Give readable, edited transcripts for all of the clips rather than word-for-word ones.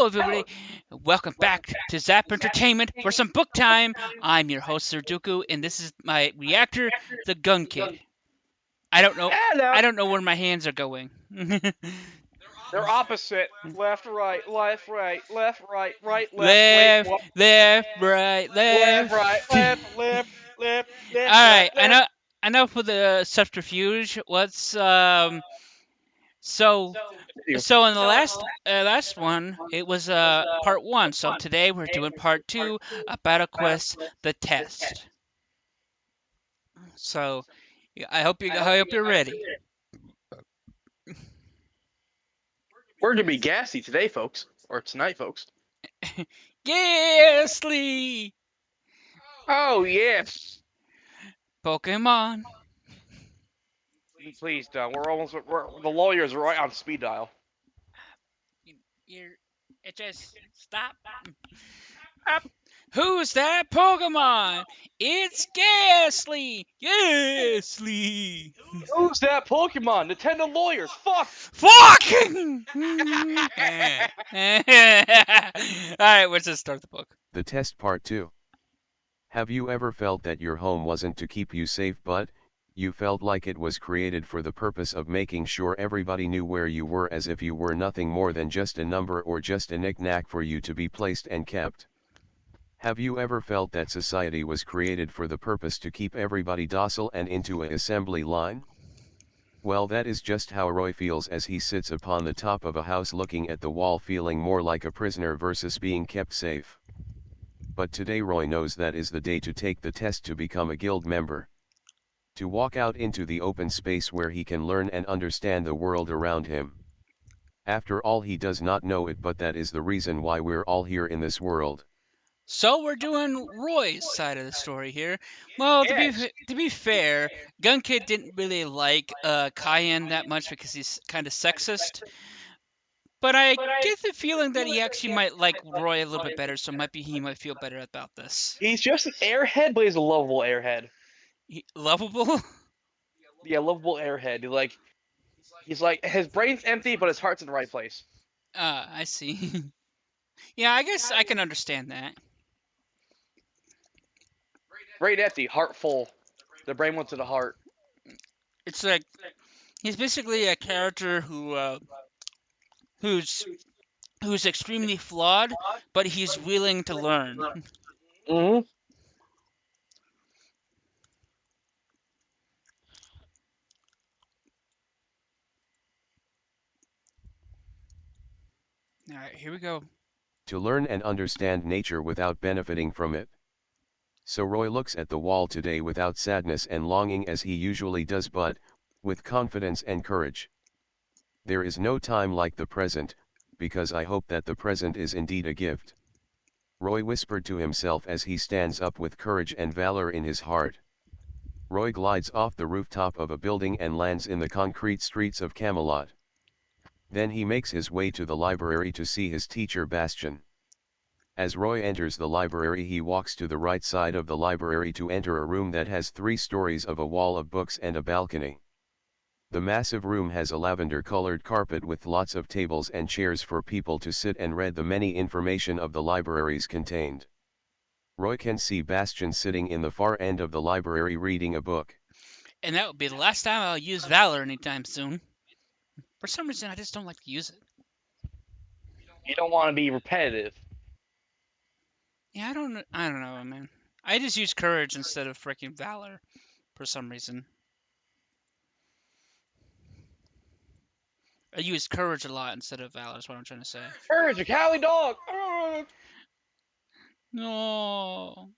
Hello, everybody. Welcome back to Zap Entertainment for some book time. I'm your host, Sir Dooku, and this is my reactor, the Gun Kid. I don't know. Hello. I don't know where my hands are going. They're opposite. Left, right, left, right, left, right, right, left. Wait, Left, what? left, right, Left, left. right, left, left, left, All left, right. right, left. Enough with the subterfuge. Let's So You. so in the last one, it was part one. So today we're doing part two, a Battle Quest: The Test. So I hope you're ready. We're gonna be gassy today, folks, or tonight, folks. Ghastly Oh yes. Pokemon. Please don't. The lawyers are right on speed dial. You're it just stop. Who's that Pokemon? It's Ghastly. Ghastly. Who's that Pokemon? Nintendo lawyers. Fuck. Fuck! Alright, let's just start the book. The Test Part 2. Have you ever felt that your home wasn't to keep you safe but, you felt like it was created for the purpose of making sure everybody knew where you were as if you were nothing more than just a number or just a knick-knack for you to be placed and kept? Have you ever felt that society was created for the purpose to keep everybody docile and into a assembly line? Well, that is just how Roy feels as he sits upon the top of a house looking at the wall, feeling more like a prisoner versus being kept safe. But today Roy knows that is the day to take the test to become a guild member. To walk out into the open space where he can learn and understand the world around him. After all, he does not know it, but that is the reason why we're all here in this world. So we're doing Roy's side of the story here. Well, Yes. to be fair, Gun Kid didn't really like Cayenne that much because he's kind of sexist. But I get the feeling that he actually might like Roy a little bit better, so he might feel better about this. He's just an airhead, but he's a lovable airhead. Lovable? Yeah, lovable airhead. He's like his brain's empty, but his heart's in the right place. I see. Yeah, I guess I can understand that. Brain empty, heart full. The brain went to the heart. It's like he's basically a character who's who's extremely flawed, but he's willing to learn. Mm-hmm. All right, here we go. To learn and understand nature without benefiting from it. So Roy looks at the wall today without sadness and longing as he usually does, but with confidence and courage. There is no time like the present, because I hope that the present is indeed a gift. Roy whispered to himself as he stands up with courage and valor in his heart. Roy glides off the rooftop of a building and lands in the concrete streets of Camelot. Then he makes his way to the library to see his teacher Bastian. As Roy enters the library, he walks to the right side of the library to enter a room that has 3 stories of a wall of books and a balcony. The massive room has a lavender-colored carpet with lots of tables and chairs for people to sit and read the many information of the libraries contained. Roy can see Bastian sitting in the far end of the library reading a book. And that would be the last time I'll use Valor anytime soon. For some reason, I just don't like to use it. You don't want to be repetitive. Yeah, I don't know, man. I just use Courage instead of freaking Valor for some reason. I use Courage a lot instead of Valor, is what I'm trying to say. Courage, a cowardly dog. No.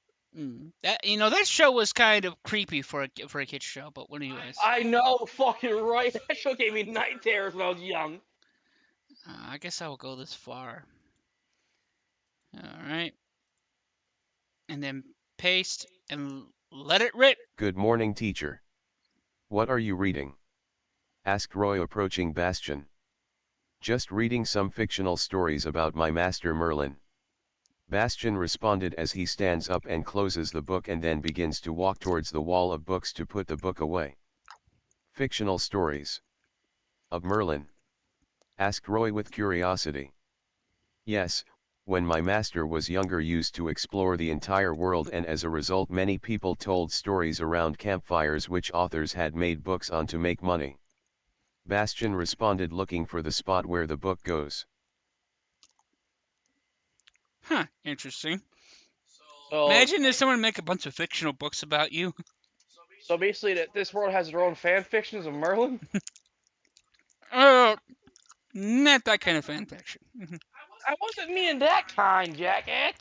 That show was kind of creepy for a kid's show, but what anyways. I know, fucking right. That show gave me night terrors when I was young. I guess I will go this far. Alright. And then paste and let it rip. Good morning, teacher. What are you reading? Asked Roy, approaching Bastian. Just reading some fictional stories about my master Merlin. Bastian responded as he stands up and closes the book and then begins to walk towards the wall of books to put the book away. Fictional stories. Of Merlin? Asked Roy with curiosity. Yes, when my master was younger used to explore the entire world, and as a result many people told stories around campfires which authors had made books on to make money. Bastian responded, looking for the spot where the book goes. Huh, interesting. So, Imagine if someone make a bunch of fictional books about you. so basically, this world has their own fan fictions of Merlin. Not that kind of fan fiction. I wasn't meaning that kind, jackass.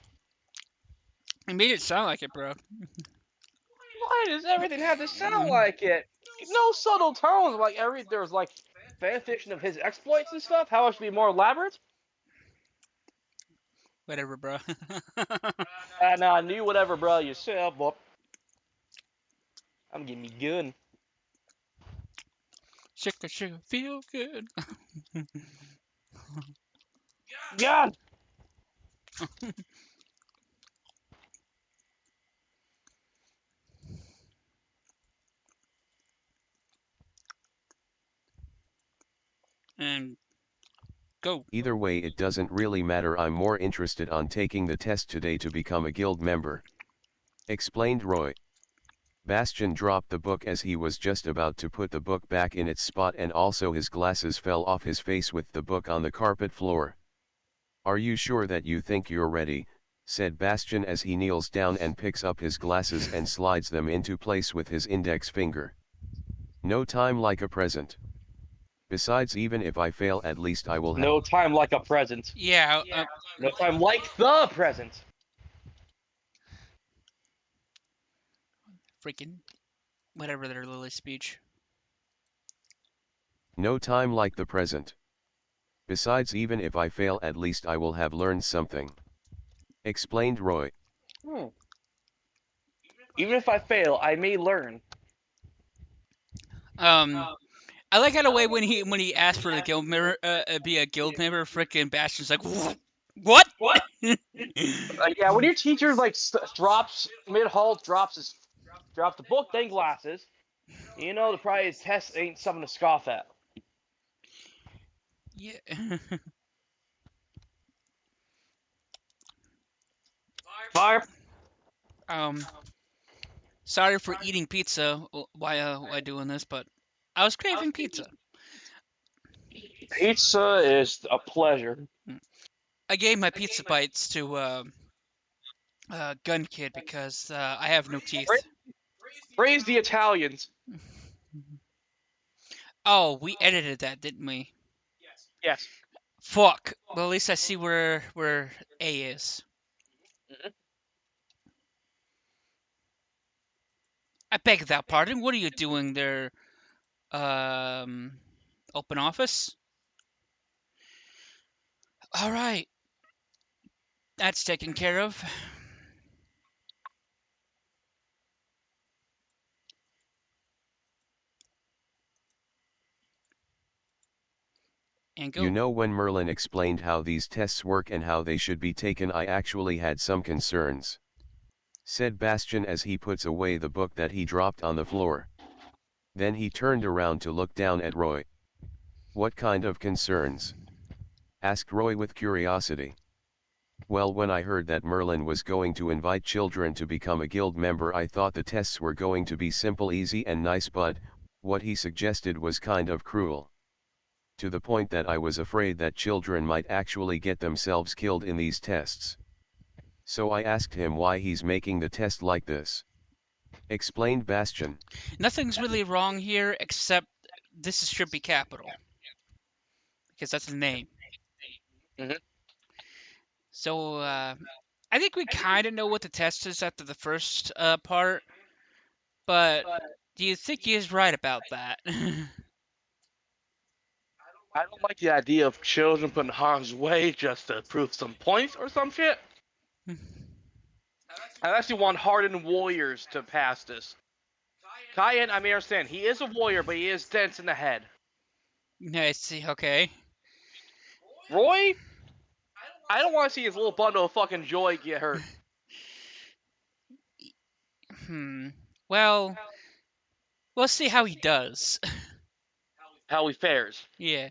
It made it sound like it, bro. Why does everything have to sound like it? No subtle tones. Like there's like fan fiction of his exploits and stuff. How it should be more elaborate. Whatever, bro. Nah, I knew whatever, bro. You said, but I'm getting me gun. Sugar, sugar, feel good. God. And go. Either way, it doesn't really matter. I'm more interested on taking the test today to become a guild member, explained Roy. Bastian dropped the book as he was just about to put the book back in its spot, and also his glasses fell off his face with the book on the carpet floor. Are you sure that you think you're ready? Said Bastian as he kneels down and picks up his glasses and slides them into place with his index finger. No time like a present. Besides, even if I fail, at least I will have. No time like a present. Yeah. No time like the present. Freaking whatever their Lily speech. No time like the present. Besides, even if I fail, at least I will have learned something, explained Roy. Even if I fail, I may learn. I like how the way when he asked for the guild member, be a guild member, freaking Bastion's like, what? Yeah, when your teacher like drops mid-halt, drops the book, then glasses, you know the probably test ain't something to scoff at. Yeah. Fire. Sorry for eating pizza while doing this, but I was craving pizza. Pizza is a pleasure. I gave my pizza bites to Gun Kid because I have no teeth. Praise the Italians. Oh, we edited that, didn't we? Yes. Fuck. Well, at least I see where A is. I beg without pardon. What are you doing there? Open office? All right. That's taken care of. And go. You know, when Merlin explained how these tests work and how they should be taken, I actually had some concerns, said Bastian as he puts away the book that he dropped on the floor. Then he turned around to look down at Roy. What kind of concerns? Asked Roy with curiosity. Well, when I heard that Merlin was going to invite children to become a guild member, I thought the tests were going to be simple, easy and nice, but what he suggested was kind of cruel. To the point that I was afraid that children might actually get themselves killed in these tests. So I asked him why he's making the test like this, explained Bastian. Nothing's really wrong here except this should be capital. Because that's the name. Mm-hmm. So, I think we kind of know what the test is after the first part, but do you think he is right about that? I don't like the idea of children put in harm's way just to prove some points or some shit. I actually want hardened warriors to pass this. Cayenne, I may understand, he is a warrior, but he is dense in the head. I see, okay. Roy? I don't want to see his little bundle of fucking joy get hurt. Well, we'll see how he does. How he fares. Yeah.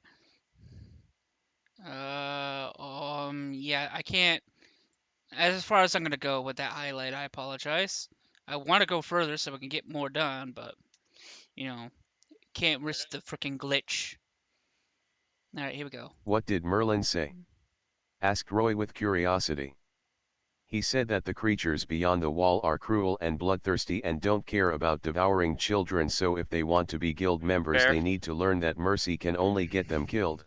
yeah, I can't. As far as I'm gonna go with that highlight, I apologize. I want to go further so we can get more done, but you know, can't risk the freaking glitch. All right, here we go. What did Merlin say? Asked Roy with curiosity. He said that the creatures beyond the wall are cruel and bloodthirsty and don't care about devouring children, so if they want to be guild members Fair. they need to learn that mercy can only get them killed.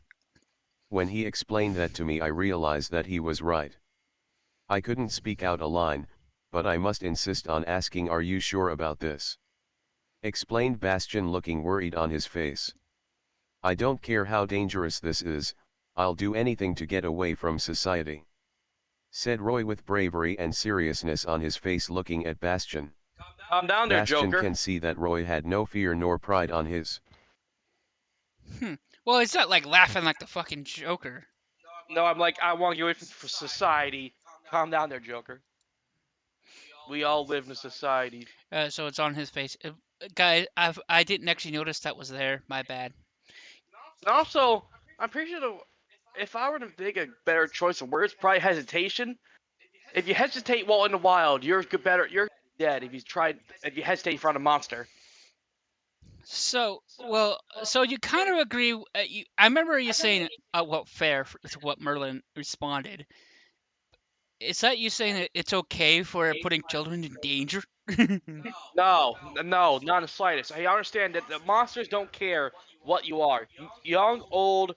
When he explained that to me I realized that he was right. I couldn't speak out a line, but I must insist on asking, are you sure about this? Explained Bastion, looking worried on his face. I don't care how dangerous this is, I'll do anything to get away from society, said Roy with bravery and seriousness on his face, looking at Bastion. Calm down there, Bastion Joker. can see that Roy had no fear nor pride on his. Well, he's not like laughing like the fucking Joker. No, I'm like, I want to get away from society. Calm down there, Joker. We all live in a society. So it's on his face. Guys, I didn't actually notice that was there. My bad. And also, I'm pretty sure if I were to make a better choice of words, probably hesitation. If you hesitate while in the wild, you're dead. If you hesitate in front of a monster. So, well, so you kind of agree. I remember you saying, well, fair to what Merlin responded. Is that you saying that it's okay for putting children in danger? No, not in the slightest. I understand that the monsters don't care what you are. Young, old,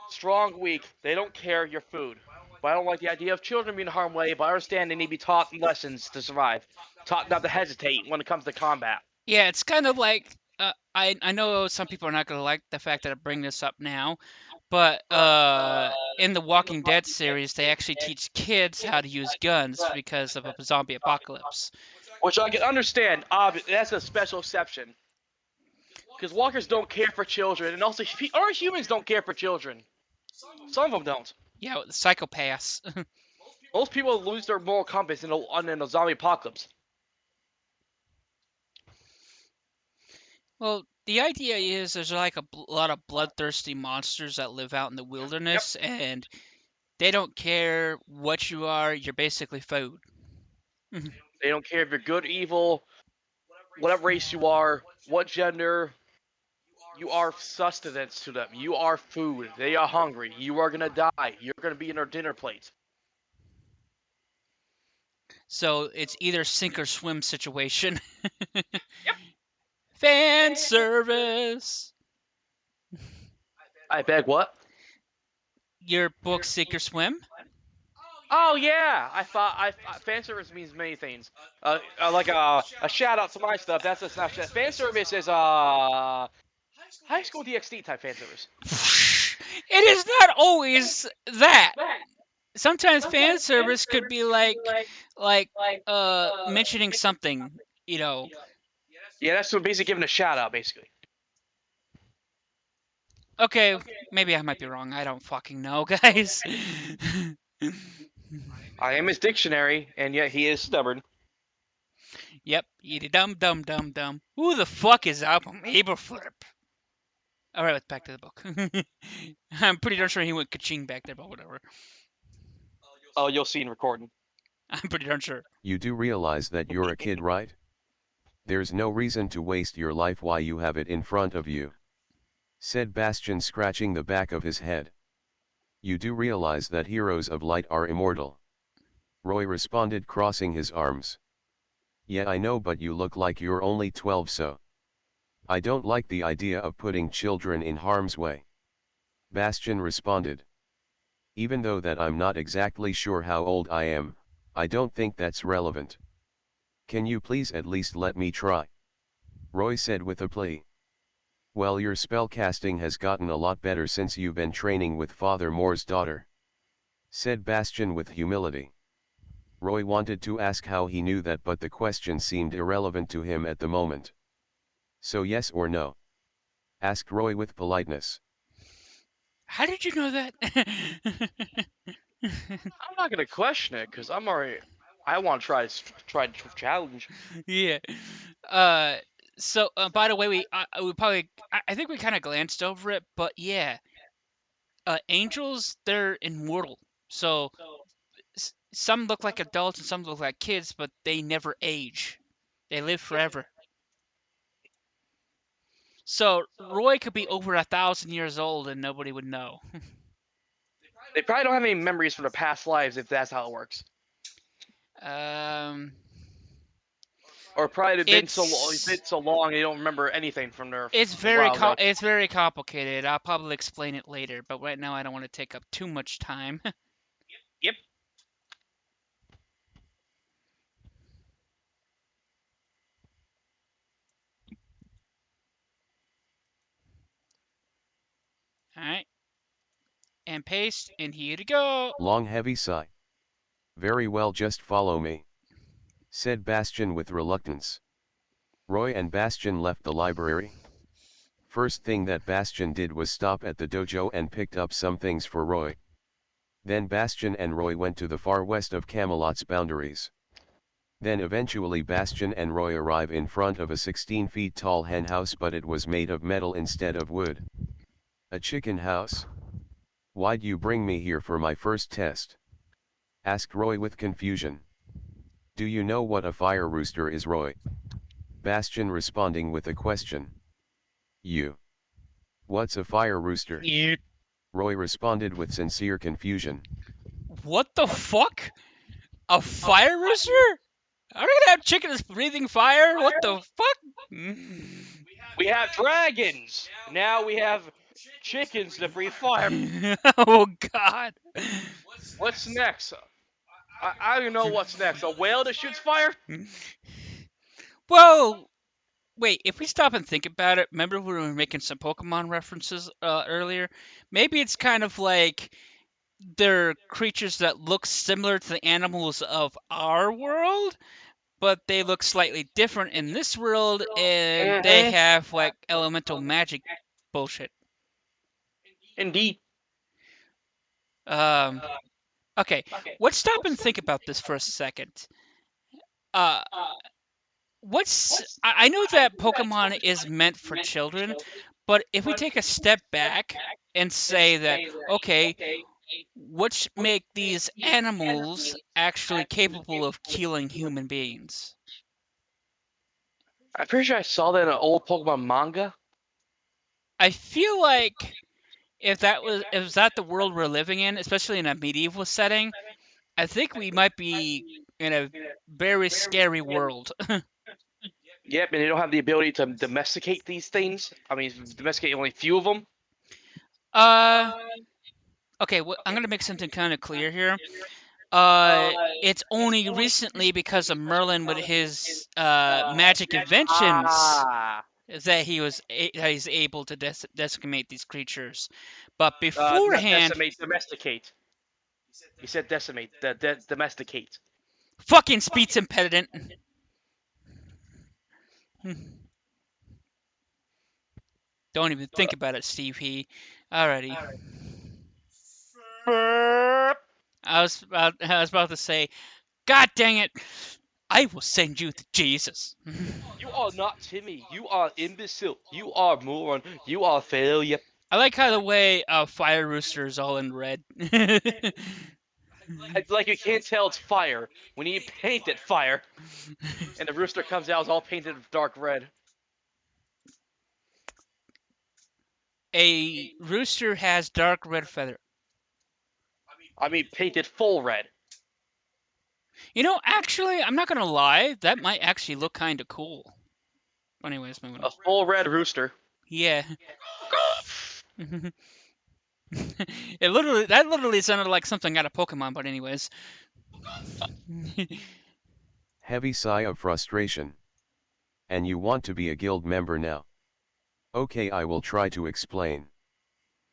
strong, weak. They don't care your food. But I don't like the idea of children being harmed way, but I understand they need to be taught lessons to survive. Taught not to hesitate when it comes to combat. Yeah, it's kind of like I know some people are not going to like the fact that I bring this up now, but in the Walking Dead series, they actually teach kids how to use guns because of a zombie apocalypse. Which I can understand. That's a special exception. Because walkers don't care for children, and also our humans don't care for children. Some of them don't. Yeah, the psychopaths. Most people lose their moral compass in a zombie apocalypse. Well, the idea is there's like a lot of bloodthirsty monsters that live out in the wilderness, and they don't care what you are. You're basically food. They don't care if you're good, evil, whatever race you are, what gender. You are sustenance to them. You are food. They are hungry. You are gonna die. You're gonna be in their dinner plate. So it's either sink or swim situation. Fan service. I beg what? Your book Sink or Swim? Oh yeah, I thought fan service means many things. Like a shout out to my stuff. That's a Snapchat. Fan service is high school DxD type fan service. It is not always that. Sometimes fan service could be like mentioning something, you know. Yeah, that's basically giving a shout out, basically. Okay, maybe I might be wrong. I don't fucking know, guys. I am his dictionary, and yet he is stubborn. Yep, eat dum dum dum dum. Who the fuck is Album Aberflip? All right, let's back to the book. I'm pretty darn sure he went ka-ching back there, but whatever. Oh, you'll see in recording. I'm pretty darn sure. You do realize that you're a kid, right? There's no reason to waste your life while you have it in front of you, said Bastion, scratching the back of his head. You do realize that heroes of light are immortal? Roy responded, crossing his arms. Yeah, I know, but you look like you're only 12, so I don't like the idea of putting children in harm's way, Bastion responded. Even though that I'm not exactly sure how old I am, I don't think that's relevant. Can you please at least let me try? Roy said with a plea. Well, your spellcasting has gotten a lot better since you've been training with Father Moore's daughter, said Bastion with humility. Roy wanted to ask how he knew that, but the question seemed irrelevant to him at the moment. So yes or no? Asked Roy with politeness. How did you know that? I'm not gonna question it because I want to try to challenge. Yeah. So by the way, we probably I think we kind of glanced over it, but yeah. Angels, they're immortal. So some look like adults and some look like kids, but they never age. They live forever. So Roy could be over 1,000 years old and nobody would know. They probably don't have any memories from their past lives if that's how it works. Um, Or probably it's been it's so long they don't remember anything from their it's a while ago. it's very complicated. I'll probably explain it later, but right now I don't want to take up too much time. Yep. All right, and paste, and here to go. Long heavy sigh. Very well, just follow me, said Bastian with reluctance. Roy and Bastian left the library. First thing that Bastian did was stop at the dojo and picked up some things for Roy. Then Bastian and Roy went to the far west of Camelot's boundaries. Then eventually Bastian and Roy arrive in front of a 16 feet tall hen house, but it was made of metal instead of wood. A chicken house? Why'd you bring me here for my first test? Asked Roy with confusion. Do you know what a fire rooster is, Roy? Bastian responding with a question. You. What's a fire rooster? Roy responded with sincere confusion. What the fuck? A fire rooster? Are we gonna have chicken that's breathing fire? What the fuck? We have dragons. Now we have chickens that breathe fire. Oh god. What's next? I don't know what's next. A whale that shoots fire? Well, wait, if we stop and think about it, remember we were making some Pokemon references earlier? Maybe it's kind of like they're creatures that look similar to the animals of our world, but they look slightly different in this world, and they have like elemental magic bullshit. Indeed. Okay, let's stop and think about this for a second. I know that Pokemon is meant for children, but if we take a step back and say that, okay, what make these animals actually capable of killing human beings? I'm pretty sure I saw that in an old Pokemon manga. I feel like if that the world we're living in, especially in a medieval setting, I think we might be in a very scary world. Yep, and they don't have the ability to domesticate these things. I mean, domesticate only a few of them. Okay, well, I'm gonna make something kind of clear here. It's only recently because of Merlin with his magic inventions that he's able to decimate these creatures. But beforehand, decimate, domesticate. He said decimate, domesticate. Fucking speech impediment. Don't even think about it, Steve He. Alrighty. I was about to say, God dang it! I will send you to Jesus. You are not Timmy. You are imbecile. You are moron. You are failure. I like how the way Fire Rooster is all in red. It's like you can't tell it's fire when you paint it fire, and the rooster comes out all painted dark red. A rooster has dark red feather. I mean, painted full red. You know, actually, I'm not gonna lie. That might actually look kind of cool. Anyways, moving on. A full red rooster. Yeah. That literally sounded like something out of Pokemon, but anyways. Heavy sigh of frustration. And you want to be a guild member now? Okay, I will try to explain.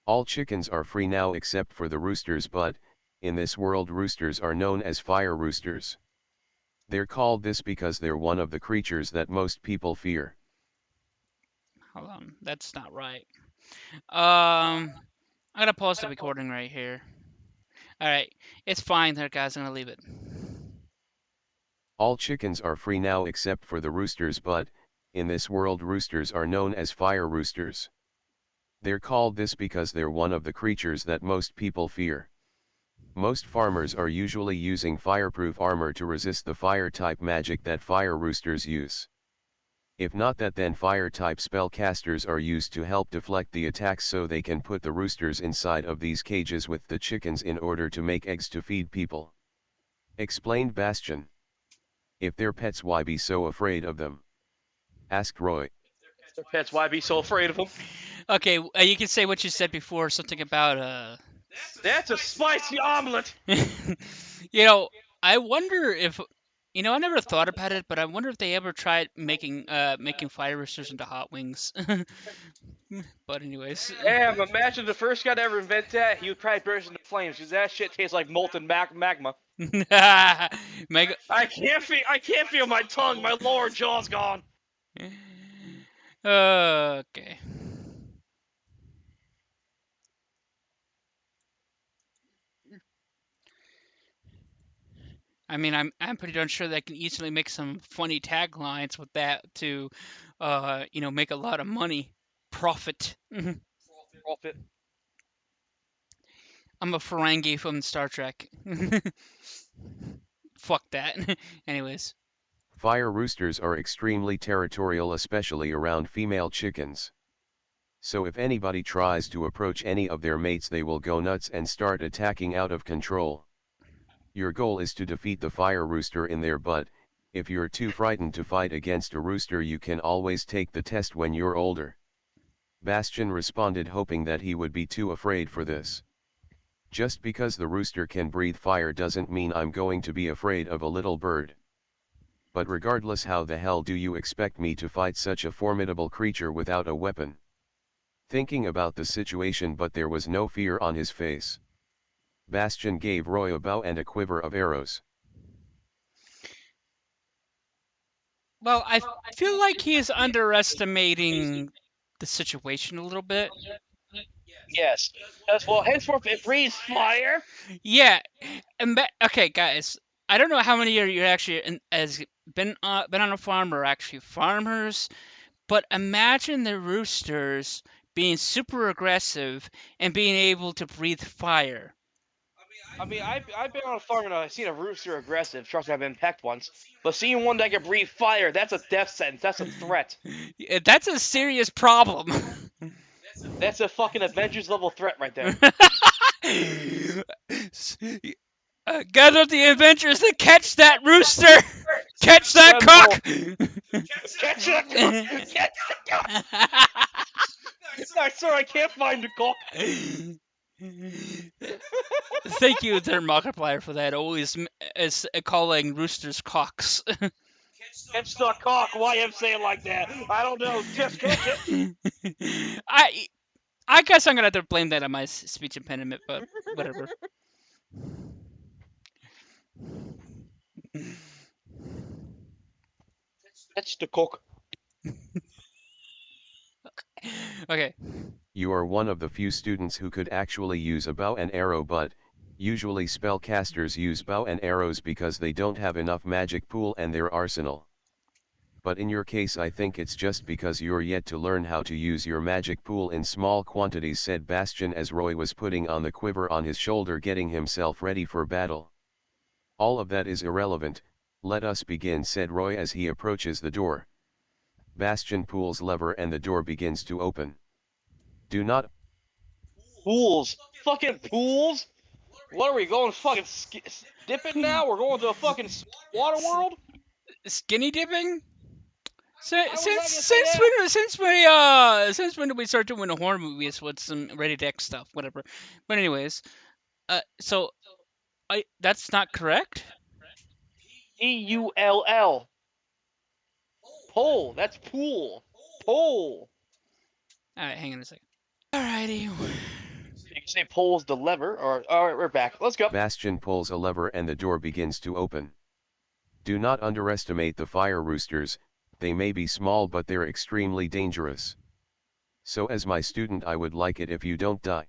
All chickens are free now except for the roosters, but, in this world roosters are known as fire roosters. They're called this because they're one of the creatures that most people fear. Hold on, that's not right. I'm gonna pause the recording right here. Alright, it's fine there, guys. I'm gonna leave it. All chickens are free now except for the roosters, but, in this world roosters are known as fire roosters. They're called this because they're one of the creatures that most people fear. Most farmers are usually using fireproof armor to resist the fire-type magic that fire roosters use. If not that, then fire-type spellcasters are used to help deflect the attacks so they can put the roosters inside of these cages with the chickens in order to make eggs to feed people. Explained Bastion. If they're pets, why be so afraid of them? Asked Roy. Their pets, why be so afraid of them? Okay, you can say what you said before, something about That's a spicy omelet! you know, I wonder if I never thought about it, but I wonder if they ever tried making fire roosters into hot wings. But anyways. Damn, imagine the first guy to ever invent that, he would probably burst into flames, because that shit tastes like molten magma. Mega. I can't feel my tongue, my lower jaw's gone. Okay. I mean, I'm pretty darn sure that I can easily make some funny taglines with that to, make a lot of money, profit. Profit. I'm a Ferengi from Star Trek. Fuck that. Anyways. Fire roosters are extremely territorial, especially around female chickens. So if anybody tries to approach any of their mates, they will go nuts and start attacking out of control. Your goal is to defeat the fire rooster in there, but if you're too frightened to fight against a rooster, you can always take the test when you're older. Bastion responded, hoping that he would be too afraid for this. Just because the rooster can breathe fire doesn't mean I'm going to be afraid of a little bird. But regardless, how the hell do you expect me to fight such a formidable creature without a weapon? Thinking about the situation, but there was no fear on his face. Bastion gave Roy a bow and a quiver of arrows. Well, I feel like he is underestimating the situation a little bit. Yes. Well, henceforth it breathes fire. Yeah. Okay, guys. I don't know how many of you actually has been on a farm or actually farmers, but imagine the roosters being super aggressive and being able to breathe fire. I mean, I've been on a farm and I've seen a rooster aggressive. Trust me, I've been pecked once. But seeing one that can breathe fire, that's a death sentence. That's a threat. That's a serious problem. That's a fucking Avengers level threat right there. Gather the Avengers to catch that rooster! Catch that cock! Catch it! Catch it! No, sir, I can't find the cock. Thank you, their Markiplier, for that. Always is calling roosters cocks. Catch the cock. Why am saying like that? I don't know. Just catch it. I guess I'm gonna have to blame that on my speech impediment, but whatever. Catch the cock. Okay. You are one of the few students who could actually use a bow and arrow, but usually spellcasters use bow and arrows because they don't have enough magic pool in their arsenal. But in your case, I think it's just because you're yet to learn how to use your magic pool in small quantities, said Bastion as Roy was putting on the quiver on his shoulder, getting himself ready for battle. All of that is irrelevant, let us begin, said Roy as he approaches the door. Bastion pulls lever and the door begins to open. Do not. Pools. Fucking pools? What are we going fucking dipping now? We're going to a fucking water world? Skinny dipping? Since when did we start doing the horror movies with some rated X stuff? Whatever. But anyways, that's not correct. P-U-L-L. Pole. That's pool. Pole. All right, hang on a second. Alrighty. You can say pole's the lever, or alright, we're back. Let's go. Bastion pulls a lever and the door begins to open. Do not underestimate the fire roosters. They may be small, but they're extremely dangerous. So as my student, I would like it if you don't die.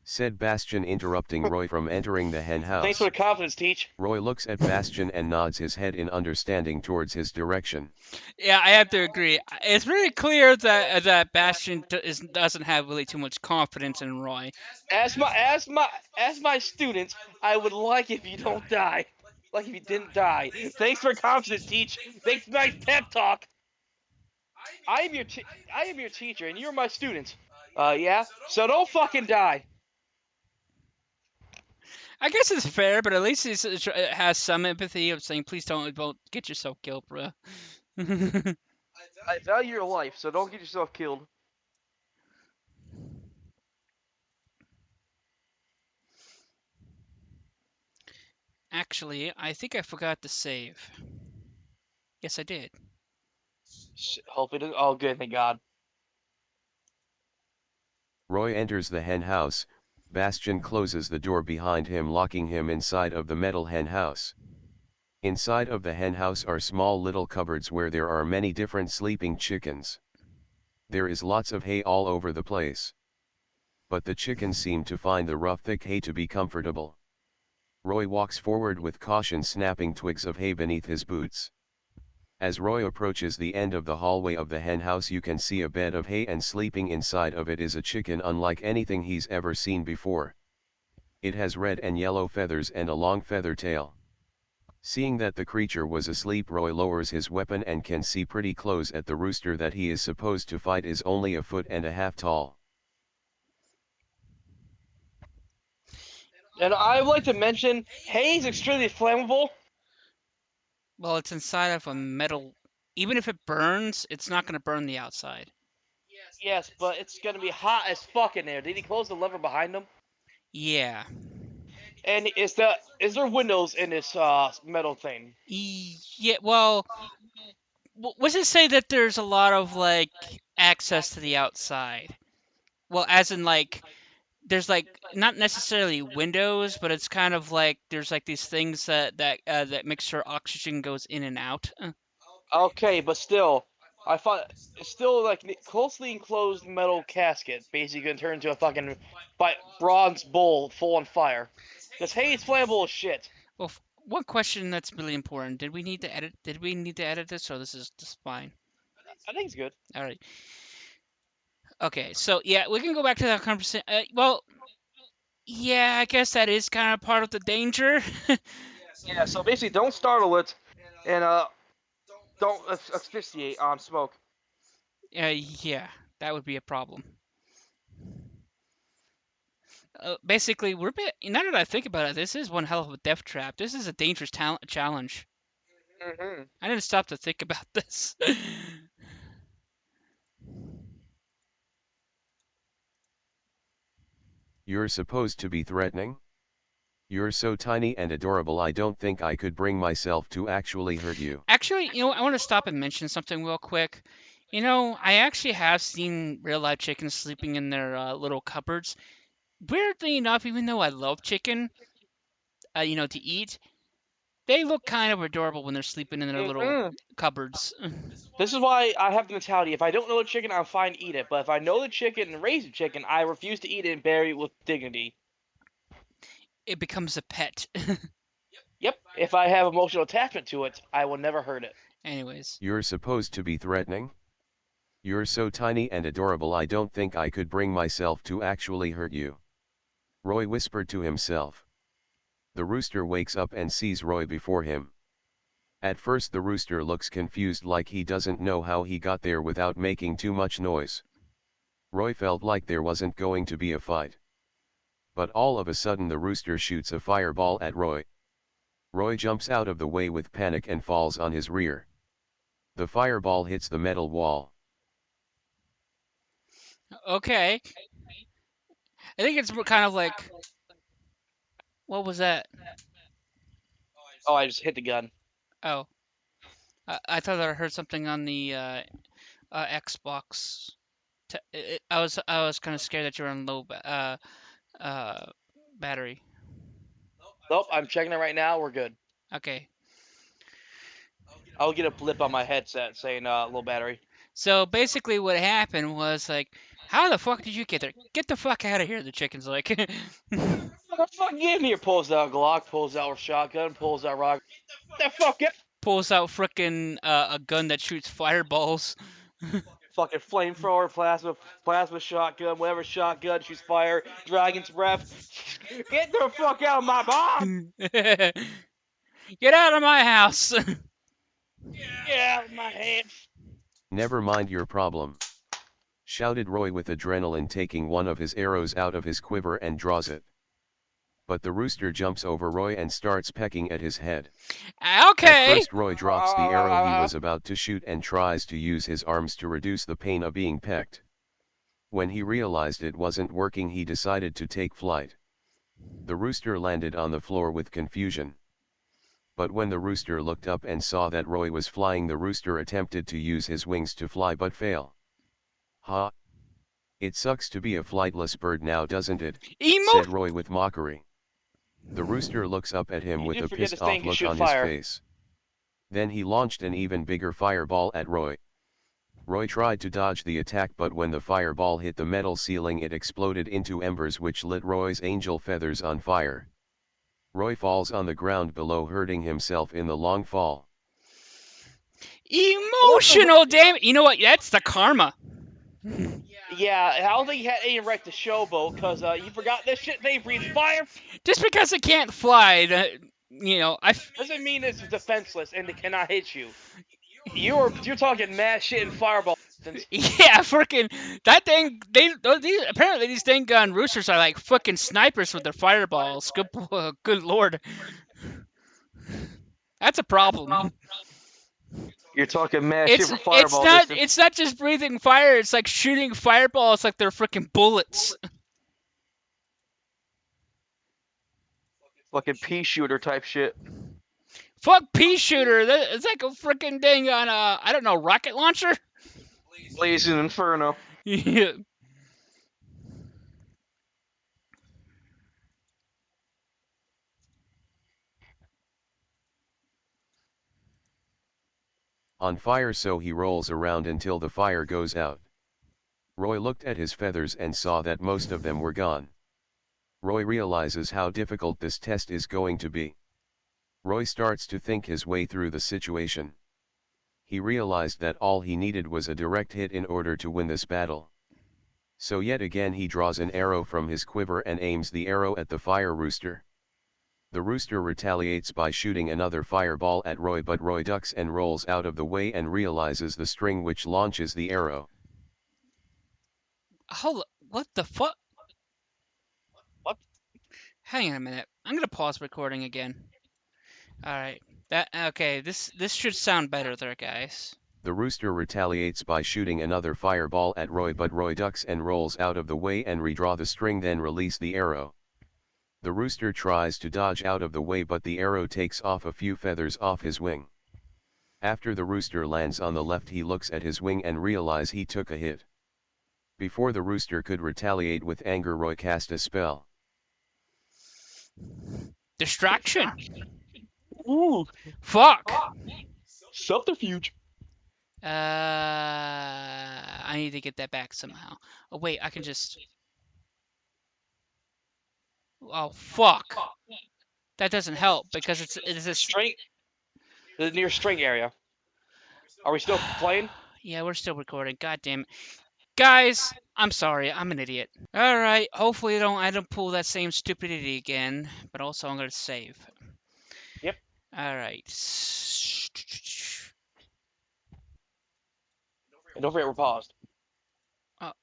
said Bastian, interrupting Roy from entering the hen house. Thanks for the confidence, Teach. Roy looks at Bastian and nods his head in understanding towards his direction. Yeah, I have to agree. It's very clear that Bastion doesn't have really too much confidence in Roy. As my student, I would like if you don't die. Like if you didn't die. Thanks for confidence, Teach. Thanks for my pep talk. I am your teacher, and you're my student. Yeah. So don't fucking die. I guess it's fair, but at least it has some empathy of saying, "Please don't get yourself killed, bro." I value your life, so don't get yourself killed. Actually, I think I forgot to save. Yes, I did. Hopefully, oh good, thank God. Roy enters the hen house. Bastian closes the door behind him, locking him inside of the metal hen house. Inside of the hen house are small little cupboards where there are many different sleeping chickens. There is lots of hay all over the place. But the chickens seem to find the rough thick hay to be comfortable. Roy walks forward with caution, snapping twigs of hay beneath his boots. As Roy approaches the end of the hallway of the hen house, you can see a bed of hay, and sleeping inside of it is a chicken unlike anything he's ever seen before. It has red and yellow feathers and a long feather tail. Seeing that the creature was asleep, Roy lowers his weapon and can see pretty close at the rooster that he is supposed to fight is only 1.5 feet tall. And I would like to mention, hay is extremely flammable. Well, it's inside of a metal. Even if it burns, it's not going to burn the outside. Yes, but it's gonna be hot as fuck in there. Did he close the lever behind him? Yeah. And is there windows in this metal thing? Yeah. Well, was it say that there's a lot of like access to the outside? Well, as in like there's like not necessarily windows, but it's kind of like there's like these things that make sure oxygen goes in and out. Okay, but still, I thought it's still like closely enclosed metal casket, basically gonna turn into a fucking bronze bowl full on fire. Cause hay is flammable as shit. Well, one question that's really important: Did we need to edit? Did we need to edit this, or this is just fine? I think it's good. All right. Okay, so yeah, we can go back to that conversation. Well, yeah, I guess that is kind of part of the danger. Yeah, so basically, don't startle it, and don't asphyxiate on smoke. Yeah, that would be a problem. Basically, now that I think about it, this is one hell of a death trap. This is a dangerous challenge. Mm-hmm. I didn't stop to think about this. You're supposed to be threatening? You're so tiny and adorable, I don't think I could bring myself to actually hurt you. Actually, I want to stop and mention something real quick. I actually have seen real life chickens sleeping in their little cupboards. Weirdly enough, even though I love chicken, to eat, they look kind of adorable when they're sleeping in their little cupboards. This is why I have the mentality: if I don't know the chicken, I'm fine to eat it. But if I know the chicken and raise the chicken, I refuse to eat it and bury it with dignity. It becomes a pet. Yep. If I have emotional attachment to it, I will never hurt it. Anyways. You're supposed to be threatening? You're so tiny and adorable, I don't think I could bring myself to actually hurt you. Roy whispered to himself. The rooster wakes up and sees Roy before him. At first the rooster looks confused, like he doesn't know how he got there without making too much noise. Roy felt like there wasn't going to be a fight. But all of a sudden the rooster shoots a fireball at Roy. Roy jumps out of the way with panic and falls on his rear. The fireball hits the metal wall. Okay. I think it's kind of like... What was that? Oh, I just hit the gun. Oh. I thought that I heard something on the Xbox. I was kind of scared that you were on low battery. Nope, I'm checking it right now. We're good. Okay. I'll get a blip on my headset saying low battery. So basically what happened was like How the fuck did you get there? Get the fuck out of here, the chicken's like. What the fuck get in here? Pulls out Glock, pulls out shotgun, pulls out rock. Get the fuck get Pulls out frickin' a gun that shoots fireballs. fucking flamethrower, plasma shotgun, whatever shotgun shoots fire, dragon's breath. Get the fuck out of my bomb! Get out of my house! Get out of my head! Never mind your problem, shouted Roy with adrenaline, taking one of his arrows out of his quiver and draws it. But the rooster jumps over Roy and starts pecking at his head. Okay. At first Roy drops the arrow he was about to shoot and tries to use his arms to reduce the pain of being pecked. When he realized it wasn't working, he decided to take flight. The rooster landed on the floor with confusion. But when the rooster looked up and saw that Roy was flying, the rooster attempted to use his wings to fly but fail. Ha! It sucks to be a flightless bird now, doesn't it? Said Roy with mockery. The rooster looks up at him with a pissed off look on his face. Then he launched an even bigger fireball at Roy. Roy tried to dodge the attack, but when the fireball hit the metal ceiling it exploded into embers which lit Roy's angel feathers on fire. Roy falls on the ground below, hurting himself in the long fall. Emotional damage. You know what? That's the karma. Yeah, I don't think he had any right to showboat, because you forgot this shit, they breathe fire. Just because it can't fly, Doesn't mean it's defenseless and it cannot hit you. You're talking mad shit and fireball. Yeah, freaking that thing. Apparently these dang gun roosters are like fucking snipers with their fireballs. Good lord, that's a problem. You're talking mad shit for fireball. It's not just breathing fire. It's like shooting fireballs like they're freaking bullets. Fucking pea shooter type shit. Fuck pea shooter. It's like a freaking dang on I don't know, rocket launcher. Blazing Inferno. Yeah. On fire, so he rolls around until the fire goes out. Roy looked at his feathers and saw that most of them were gone. Roy realizes how difficult this test is going to be. Roy starts to think his way through the situation. He realized that all he needed was a direct hit in order to win this battle. So yet again he draws an arrow from his quiver and aims the arrow at the fire rooster. The rooster retaliates by shooting another fireball at Roy, but Roy ducks and rolls out of the way and realizes the string which launches the arrow. Hold. What the fuck? What? Hang on a minute. I'm gonna pause recording again. All right. Okay. This should sound better there, guys. The rooster retaliates by shooting another fireball at Roy, but Roy ducks and rolls out of the way and redraw the string, then release the arrow. The rooster tries to dodge out of the way, but the arrow takes off a few feathers off his wing. After the rooster lands on the left, he looks at his wing and realizes he took a hit. Before the rooster could retaliate with anger, Roy cast a spell. Distraction. Ooh. Fuck. Subterfuge. I need to get that back somehow. Oh wait, I can just. Oh fuck. That doesn't help because it's a string. The near string area. Are we still playing? Yeah, we're still recording. God damn it. Guys, I'm sorry. I'm an idiot. Alright, hopefully I don't pull that same stupidity again. But also I'm going to save. Yep. Alright. And don't forget we're paused.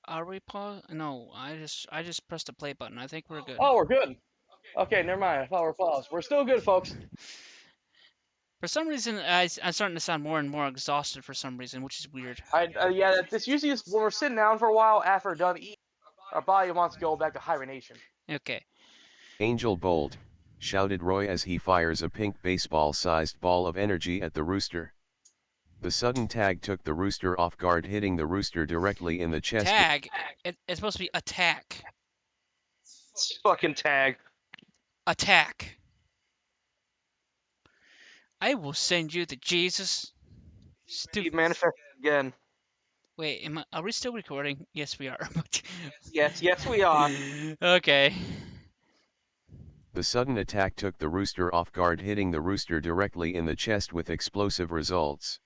Are we paused? No, I just pressed the play button. I think we're good. Oh, we're good. Okay, never mind. I thought we're paused. We're still good, folks. For some reason, I'm starting to sound more and more exhausted for some reason, which is weird. Yeah, this usually is when we're sitting down for a while after we're done eating. Our body wants to go back to hibernation. Okay. Angel Bolt, shouted Roy as he fires a pink baseball-sized ball of energy at the rooster. The sudden tag took the rooster off guard, hitting the rooster directly in the chest. Tag? It's supposed to be attack. It's fucking tag. Attack. I will send you to Jesus. Stupid manifest again. Wait, are we still recording? Yes, we are. Yes, we are. Okay. The sudden attack took the rooster off guard, hitting the rooster directly in the chest with explosive results.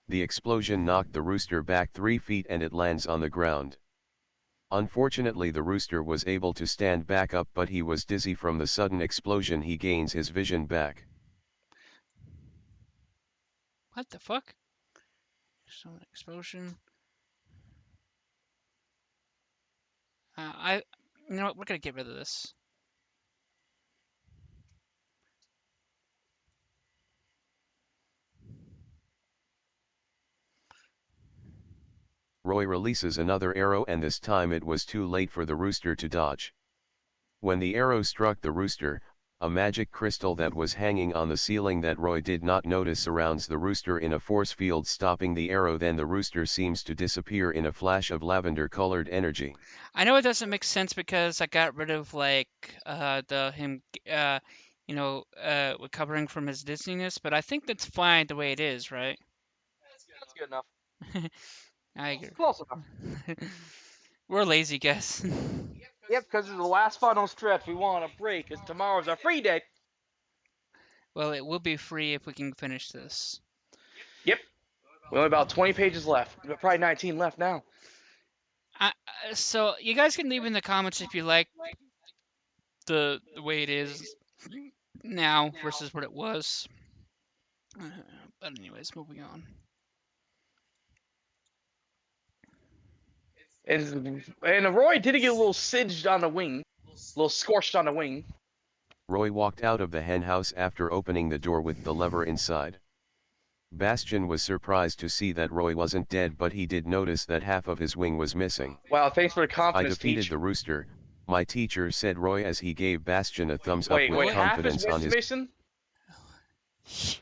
The explosion knocked the rooster back 3 feet and it lands on the ground. Unfortunately, the rooster was able to stand back up, but he was dizzy from the sudden explosion. He gains his vision back. What the fuck? Some explosion. You know what? We're gonna get rid of this. Roy releases another arrow, and this time it was too late for the rooster to dodge. When the arrow struck the rooster, a magic crystal that was hanging on the ceiling that Roy did not notice surrounds the rooster in a force field, stopping the arrow. Then the rooster seems to disappear in a flash of lavender-colored energy. I know it doesn't make sense because I got rid of like recovering from his dizziness, but I think that's fine the way it is, right? That's good enough. I agree. Close enough. We're lazy, guys. Yep, because it's the last final stretch. We want a break, because tomorrow's our free day. Well, it will be free if we can finish this. Yep. We only about 20 pages left. Probably 19 left now. So you guys can leave in the comments if you like the way it is now versus what it was. But anyways, moving on. And Roy did get a little singed on the wing. A little scorched on the wing. Roy walked out of the henhouse after opening the door with the lever inside. Bastion was surprised to see that Roy wasn't dead, but he did notice that half of his wing was missing. Wow, thanks for the I confidence, defeated Teach. the rooster, my teacher, said Roy as he gave Bastion a thumbs up with Wait, half his confidence on wings his. missing?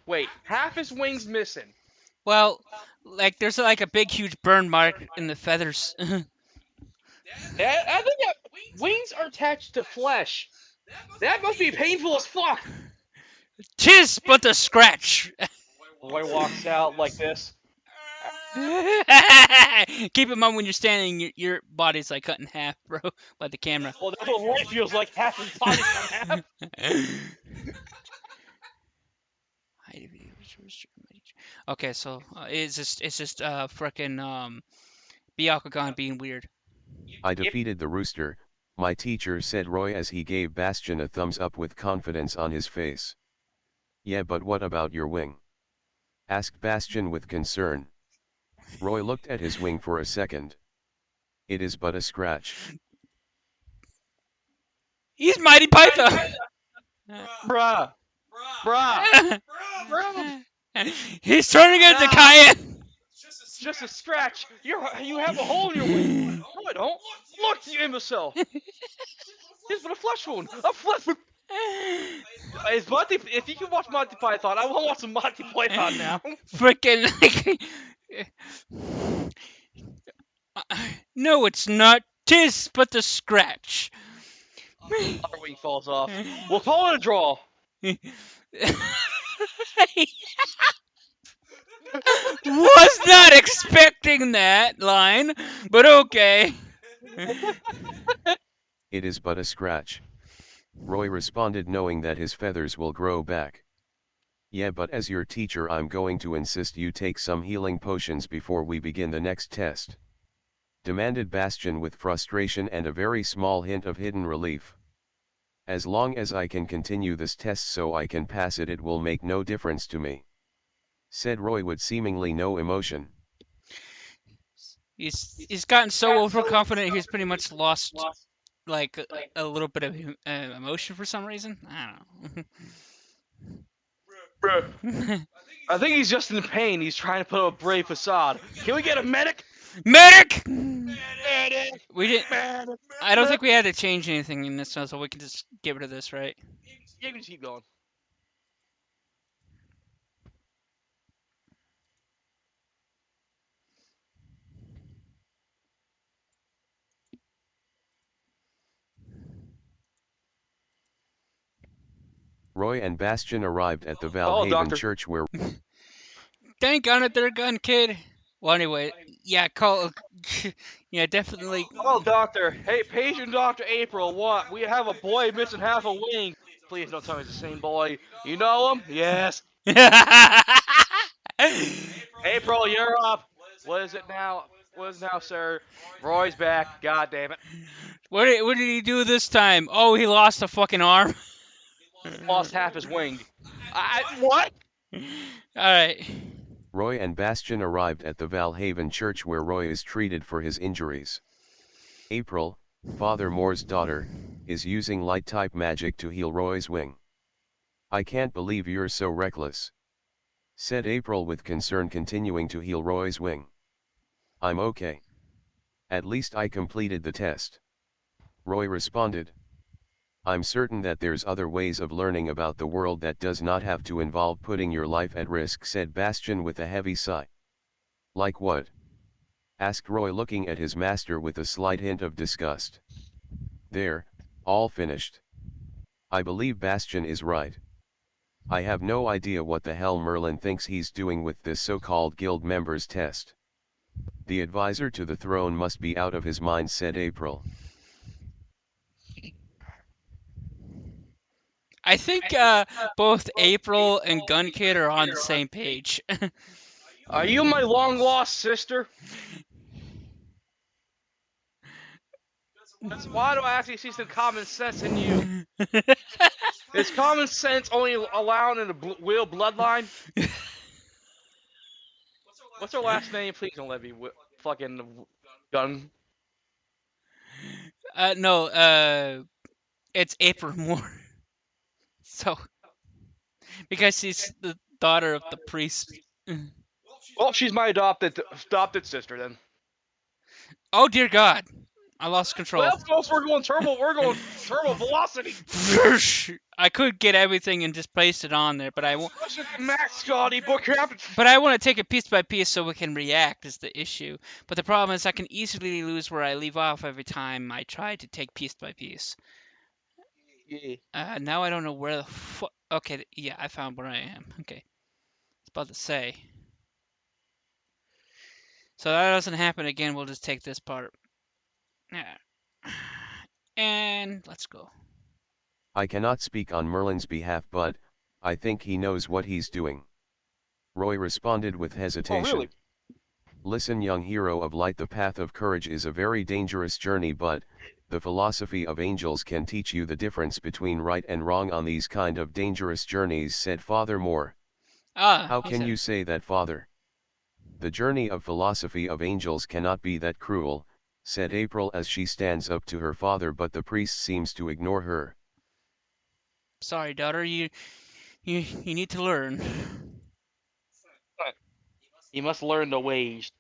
Wait, half his wings missing. Well, like there's like a big, huge burn mark in the feathers. I think that wings are attached to flesh. That must be painful as fuck. 'Tis but a scratch. Roy walks out like this. Keep in mind when you're standing, your body's like cut in half, bro, by the camera. Well, that's what Roy feels like. Half his body's cut in half. Okay, so it's just frickin' Byakugan being weird. I defeated the rooster, my teacher, said Roy as he gave Bastion a thumbs up with confidence on his face. Yeah, but what about your wing? Asked Bastion with concern. Roy looked at his wing for a second. It is but a scratch. He's Mighty Python! Bruh. He's turning into Cayenne! It's just a scratch. You have a hole in your wing. No, I don't. Look, you imbecile. Here's but a flesh wound. A flesh wound. If you can watch Monty Python, I want to watch some Monty Python now. Frickin' no, it's not. 'Tis but a scratch. Our wing falls off. We'll call it a draw. Was not expecting that line, but okay. It is but a scratch. Roy responded, knowing that his feathers will grow back. Yeah, but as your teacher I'm going to insist you take some healing potions before we begin the next test. Demanded Bastion with frustration and a very small hint of hidden relief. As long as I can continue this test so I can pass it, it will make no difference to me. Said Roy with seemingly no emotion. He's gotten so overconfident he's pretty much lost like a little bit of emotion for some reason. I don't know. Bruh. I think he's just in pain. He's trying to put up a brave facade. Can we get a medic? Medic! Medic! We didn't. Medic! I don't think we had to change anything in this one, so we can just get rid of this, right? You can just keep going. Roy and Bastion arrived at the Valhaven Church where Thank on it, there, gun kid. Well, anyway, yeah, call. Yeah, definitely. Oh, doctor. Hey, patient Dr. April, what? We have a boy missing half a wing. Please don't tell me it's the same boy. You know him? Yes. April, you're up. What is it now? What is it now, sir? Roy's back. God damn it. What did he do this time? Oh, he lost a fucking arm. Lost half his wing. What? All right. Roy and Bastian arrived at the Valhaven church where Roy is treated for his injuries. April, Father Moore's daughter, is using light-type magic to heal Roy's wing. "I can't believe you're so reckless," said April with concern, continuing to heal Roy's wing. "I'm okay. At least I completed the test," Roy responded. "I'm certain that there's other ways of learning about the world that does not have to involve putting your life at risk," said Bastian with a heavy sigh. "Like what?" asked Roy, looking at his master with a slight hint of disgust. "There, all finished. I believe Bastian is right. I have no idea what the hell Merlin thinks he's doing with this so-called guild members test. The advisor to the throne must be out of his mind," said April. I think both April and Gun Kid are on the same page. Are you my long-lost sister? Why do I actually see some common sense in you? Is common sense only allowed in the Wheel bloodline? What's her last name? Please don't let me fucking gun. No, it's April Moore. So, because she's the daughter of the priest. Well, she's my adopted sister then. Oh dear God, I lost control. Well, of course we're going turbo velocity. I could get everything and just place it on there, but I won't. Max Scotty, book captain. But I want to take it piece by piece so we can react is the issue. But the problem is I can easily lose where I leave off every time I try to take piece by piece. Yeah. Now I don't know where the fuck. Okay, yeah, I found where I am. Okay, I was about to say. So that doesn't happen again. We'll just take this part. Yeah. And let's go. "I cannot speak on Merlin's behalf, but I think he knows what he's doing," Roy responded with hesitation. Oh, really? "Listen, young hero of light, the path of courage is a very dangerous journey, but the philosophy of angels can teach you the difference between right and wrong on these kind of dangerous journeys," said Father Moore. "How can you say that, Father? The journey of philosophy of angels cannot be that cruel," said April as she stands up to her father, but the priest seems to ignore her. Sorry, daughter. You need to learn. You must learn the ways.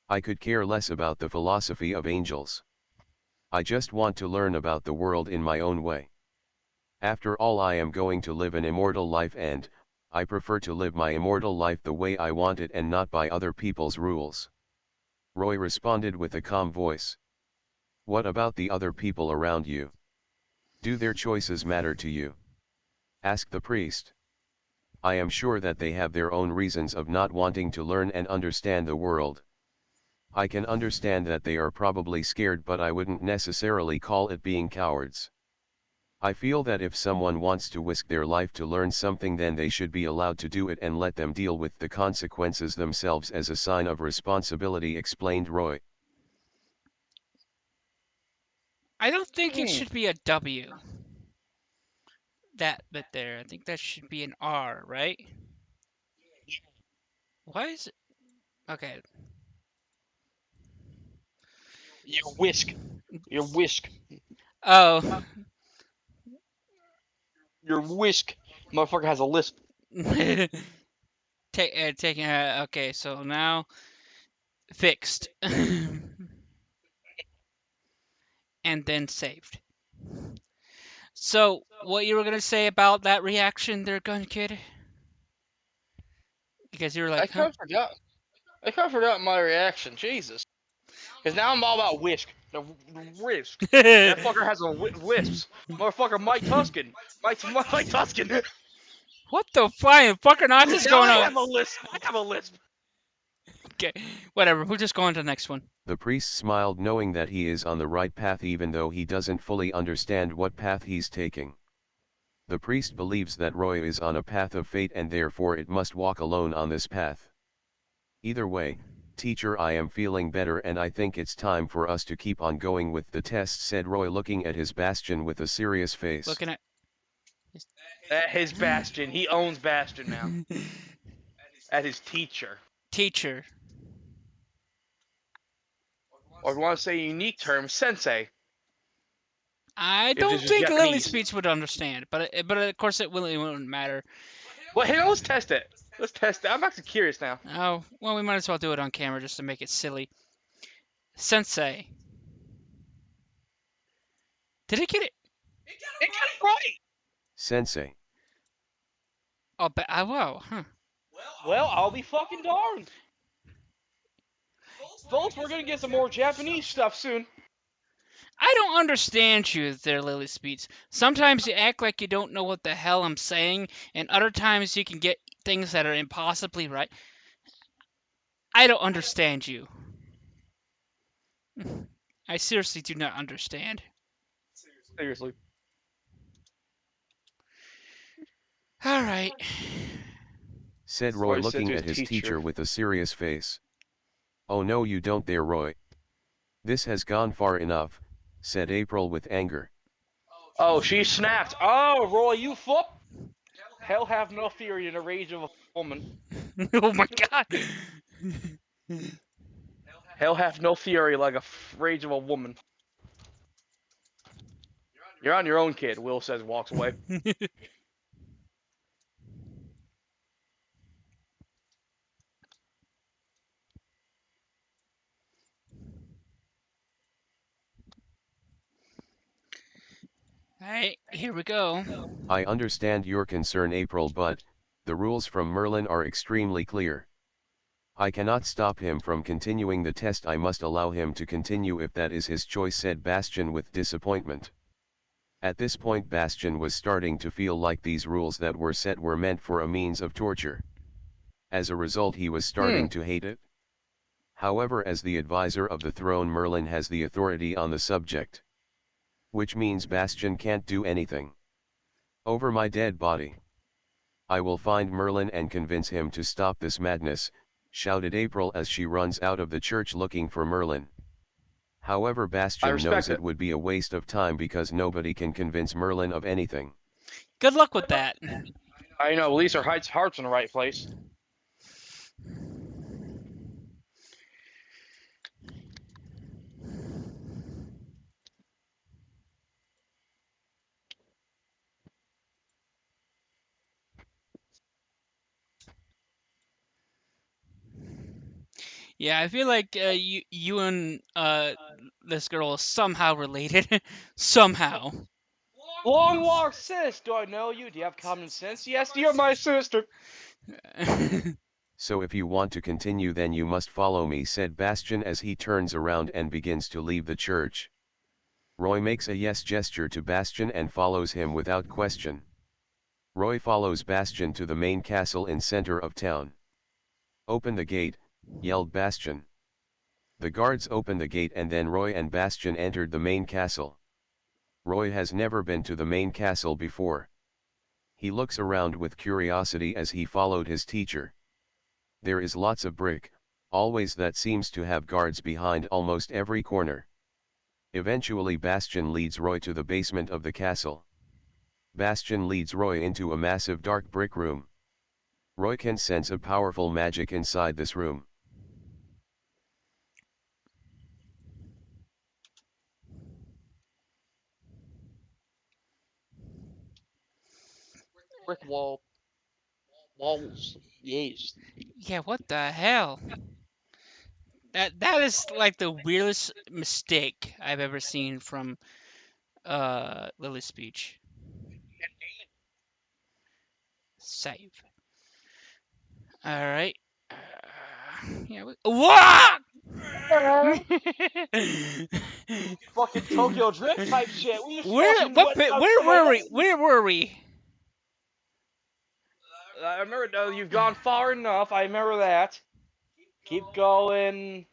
"I could care less about the philosophy of angels. I just want to learn about the world in my own way. After all, I am going to live an immortal life, and I prefer to live my immortal life the way I want it and not by other people's rules," Roy responded with a calm voice. "What about the other people around you? Do their choices matter to you?" asked the priest. "I am sure that they have their own reasons of not wanting to learn and understand the world. I can understand that they are probably scared, but I wouldn't necessarily call it being cowards. I feel that if someone wants to risk their life to learn something, then they should be allowed to do it and let them deal with the consequences themselves as a sign of responsibility," explained Roy. I don't think it should be a W. That bit there. I think that should be an R, right? Why is it? Okay. You whisk. Your whisk. Oh. Your whisk. Motherfucker has a lisp. Taking. Okay, so now fixed. And then saved. So, what you were gonna say about that reaction there, Gun Kid? Because you were like, I kind of forgot my reaction. Jesus. Because now I'm all about whisk. The whisk. That fucker has a wisps. Motherfucker, Mike Tuscan. Mike Tuscan. What the flying fucking odds is Now going I on? have a lisp. I have a lisp. Okay, whatever. We'll just go on to the next one. The priest smiled, knowing that he is on the right path even though he doesn't fully understand what path he's taking. The priest believes that Roy is on a path of fate and therefore it must walk alone on this path. Either way, teacher, I am feeling better and I think it's time for us to keep on going with the test, said Roy, looking at his Bastion with a serious face. Looking at His Bastion. He owns Bastion now. At his teacher. teacher. Or if you want to say a unique term, sensei. I If don't this is think Lily Japanese. Speech would understand, but of course it wouldn't matter. Well, hey, let's test it. Let's test it. I'm actually curious now. Oh, well, we might as well do it on camera just to make it silly. Sensei. Did it get it? It got it right. Sensei. Oh, wow, huh. Well, I'll be fucking darned. Folks, we're gonna get some more Japanese stuff soon. I don't understand you there, Lily Speeds. Sometimes you act like you don't know what the hell I'm saying, and other times you can get things that are impossibly right. I don't understand you. I seriously do not understand. Seriously. Alright. Said Roy, Roy said looking to at his his teacher. teacher with a serious face. Oh no, you don't there, Roy. This has gone far enough, said April with anger. Oh, she snapped. Oh, Roy, you foot. Hell have no fury in the rage of a woman. Oh my god. Hell have no fury like a rage of a woman. You're on your own, kid, Will says, walks away. Alright, here we go. I understand your concern, April, but the rules from Merlin are extremely clear. I cannot stop him from continuing the test. I must allow him to continue if that is his choice, said Bastion with disappointment. At this point Bastion was starting to feel like these rules that were set were meant for a means of torture. As a result, he was starting to hate it. However, as the advisor of the throne, Merlin has the authority on the subject. Which means Bastion can't do anything. Over my dead body. I will find Merlin and convince him to stop this madness, shouted April as she runs out of the church looking for Merlin. However, Bastion knows it would be a waste of time because nobody can convince Merlin of anything. Good luck with that. I know, at least her heart's in the right place. Yeah, I feel like you and this girl is somehow related. Somehow. Long walk, sis. Do I know you? Do you have common sense? Yes, you're my sister. So if you want to continue, then you must follow me, said Bastion as he turns around and begins to leave the church. Roy makes a yes gesture to Bastion and follows him without question. Roy follows Bastion to the main castle in center of town. Open the gate, yelled Bastion. The guards opened the gate and then Roy and Bastion entered the main castle. Roy has never been to the main castle before. He looks around with curiosity as he followed his teacher. There is lots of brick, always, that seems to have guards behind almost every corner. Eventually Bastion leads Roy to the basement of the castle. Bastion leads Roy into a massive dark brick room. Roy can sense a powerful magic inside this room. Brick walls. Yes. Yeah, what the hell? That is like the weirdest mistake I've ever seen from Lily's speech. Save. All right. Yeah. What? Fucking Tokyo Drift type shit. We just Where fucking went down where somewhere were we? else. Where were we? I remember you've gone far enough. I remember that. Keep going.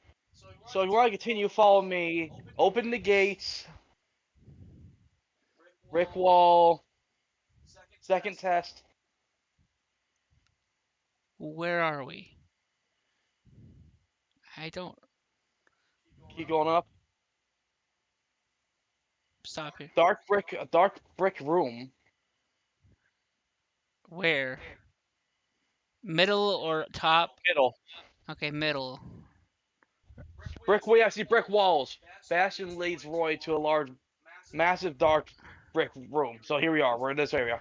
So if you want to continue, follow me. Open the gates. Brick wall. Second test. Where are we? I don't Keep going up. stop here. Dark brick room. Where? Middle or top? Middle. Okay, middle. Brick way. I see brick walls. Bastion leads Roy to a large, massive dark brick room. So here we are. We're in this area.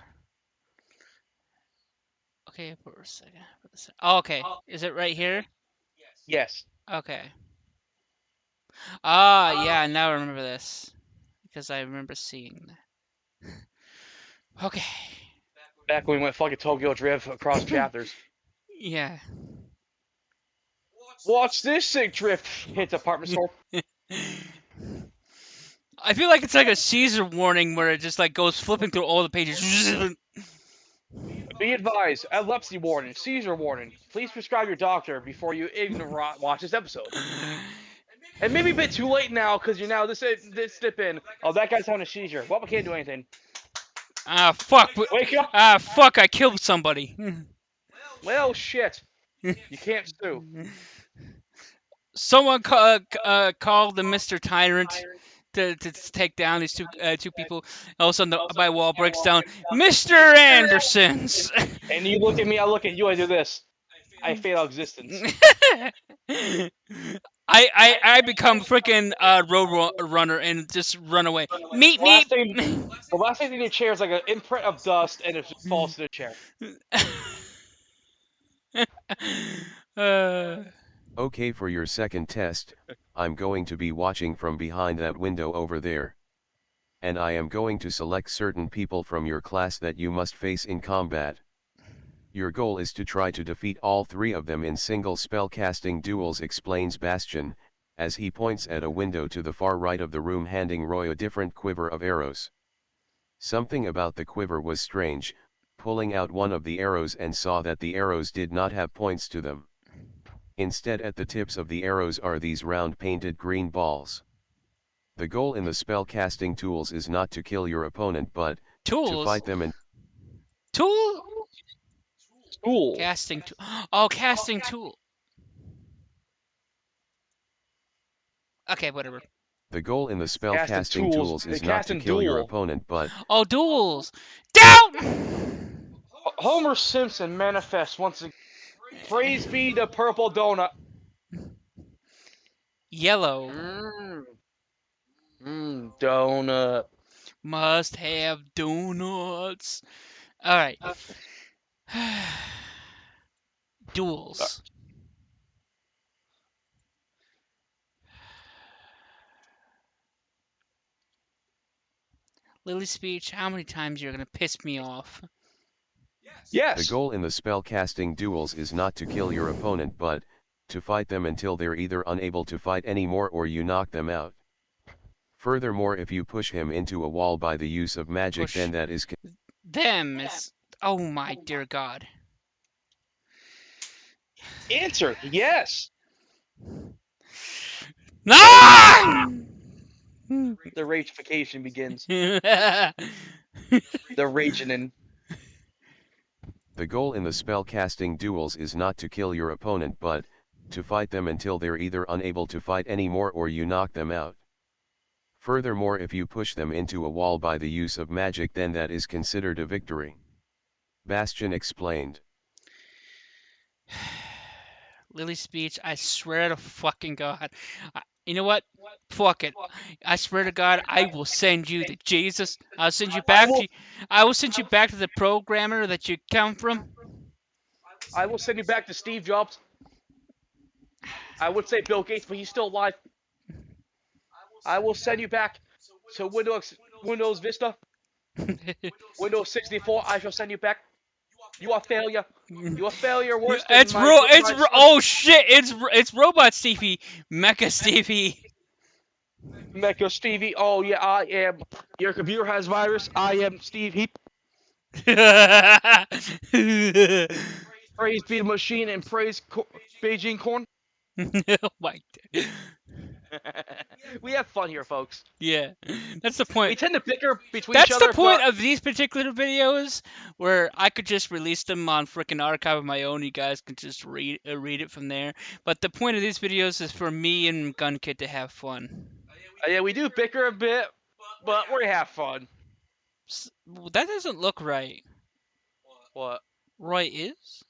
Okay, for a second. Oh, okay. Is it right here? Yes. Okay. Ah, yeah, now I remember this. Because I remember seeing that. Okay. Back when we went fucking Tokyo Drift across chapters. Yeah. Watch this sick drift hit department store. I feel like it's like a Caesar warning where it just like goes flipping through all the pages. Be advised, epilepsy warning, seizure warning. Please prescribe your doctor before you even watch this episode. And maybe a bit too late now because you're now this dip in. Oh, that guy's having a seizure. Well, we can't do anything. Ah, fuck. Wake up. Ah, fuck, I killed somebody. Well, shit. You can't sue. Someone called the Mr. Tyrant to take down these two people. All of a sudden, my wall breaks down. Mr. Andersons! And you look at me, I look at you, I do this. I fail existence. I become freaking road runner and just run away. Meet me. The last thing in your chair is like an imprint of dust, and it just falls to the chair. Okay, for your second test, I'm going to be watching from behind that window over there. And I am going to select certain people from your class that you must face in combat. Your goal is to try to defeat all three of them in single spellcasting duels, explains Bastion, as he points at a window to the far right of the room, handing Roy a different quiver of arrows. Something about the quiver was strange. Pulling out one of the arrows and saw that the arrows did not have points to them. Instead, at the tips of the arrows are these round painted green balls. The goal in the spellcasting tools is not to kill your opponent but to fight them and Tool? Tool. Casting tool. Oh, casting tool. Okay, whatever. the goal in the spellcasting tools is not to kill your opponent but Oh, duels. Down! Homer Simpson manifests once again. Praise be the purple donut. Yellow. Donut. Must have donuts. Alright. Duels. Lily's speech, how many times you're gonna piss me off? Yes. the goal in the spellcasting duels is not to kill your opponent but to fight them until they're either unable to fight anymore or you knock them out. Furthermore, if you push him into a wall by the use of magic, then that is them is... Oh my dear God. Answer, yes. Ah! The ragification begins. The The raging. the goal in the spellcasting duels is not to kill your opponent but to fight them until they're either unable to fight anymore or you knock them out. Furthermore, if you push them into a wall by the use of magic, then that is considered a victory. Bastion explained. Lily's speech, I swear to fucking God. You know what? Fuck it. I swear to God, I will send you to Jesus. I'll send you back to... I will send you back to the programmer that you come from. I will send you back to Steve Jobs. I would say Bill Gates, but he's still alive. I will send you back to Windows Vista. Windows 64, I shall send you back. You are failure. You are failure Yeah, worse than my. oh shit, it's Robot Stevie, Mecha Stevie. Mecha Stevie. Oh yeah, I am. Your computer has virus. I am Steve Heap. Praise be the machine and praise Beijing corn. Oh my. We have fun here, folks. Yeah, that's the We point. tend to bicker between each That's other, the point but of these particular videos, where I could just release them on freaking archive of my own. You guys can just read it from there. But the point of these videos is for me and Gun Kid to have fun. yeah, we do bicker a bit, but we have fun. That doesn't look right. What? Roy is?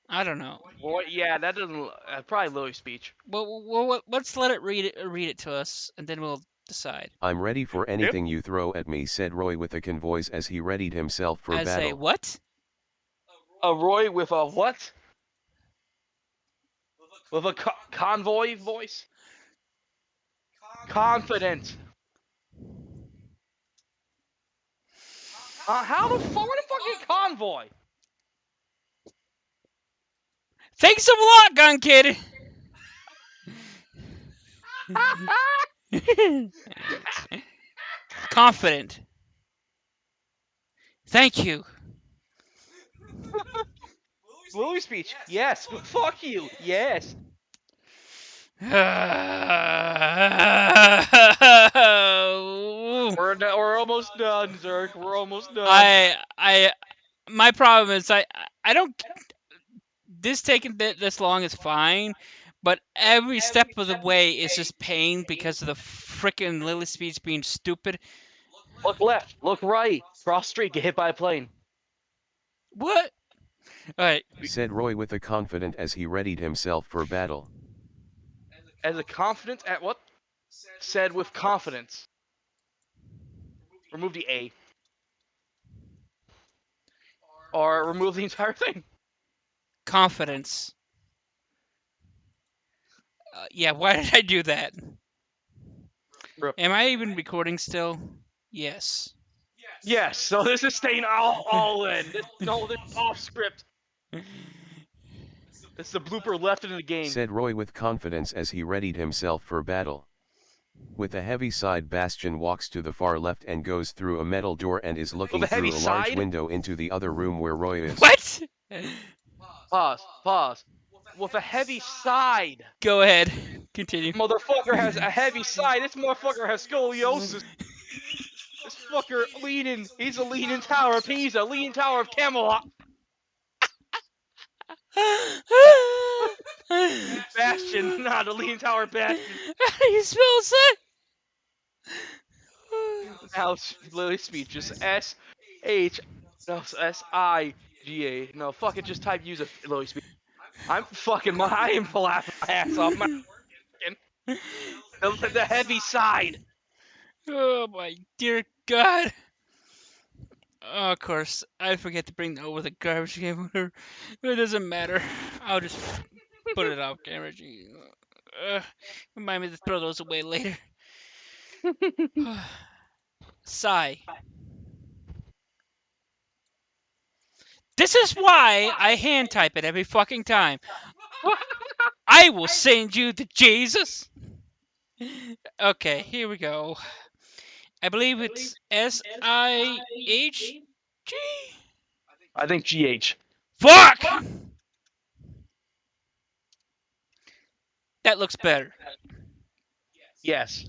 I don't know. Well, yeah, that doesn't. Probably Lily's speech. Well, let's let it read it to us, and then we'll decide. I'm ready for anything you throw at me, said Roy with a convoice as he readied himself for As battle. a what? A Roy with a what? With a convoy voice? Confident. How the fuck? What a fucking convoy? Thanks a lot, Gun Kid. Confident. Thank you. Lily's speech. Yes. Fuck you. Yes. We're almost done, Zerk. We're almost done. My problem is I don't. This taking this long is fine, but every step of the way is just pain because of the frickin' Lily speech being stupid. Look left. Look right. Cross street. Get hit by a plane. What? Alright. Said Roy with a confident as he readied himself for battle. As a confidence at what? Said with confidence. Remove the A. Or remove the entire thing. Confidence. Yeah, why did I do that? Rip. Am I even recording still? Yes. Yes, so this is staying all in. This off script. It's the blooper left in the game. Said Roy with confidence as he readied himself for battle. With a heavy sigh, Bastion walks to the far left and goes through a metal door and is looking through a large window into the other room where Roy is. What? Pause. With a heavy side. Go ahead. Continue. Motherfucker has a heavy side. This motherfucker has scoliosis. This fucker leaning. He's a leaning tower of Pisa, leaning tower of Camelot. Bastion, not a leaning tower Bastion. How do you spell that? Now Lily's speech is S-H-S-I-G-A. No, fuck it, just type use a Lily's speech. I am laughing my ass off. The heavy side. Oh my dear God. Oh, of course, I forget to bring over the garbage can. Whatever. It doesn't matter. I'll just put it off camera. Remind me to throw those away later. Sigh. This is why I hand type it every fucking time. I will send you to Jesus. Okay, here we go. I believe it's S-I-H-G? I think G-H. Fuck! That looks better. Yes.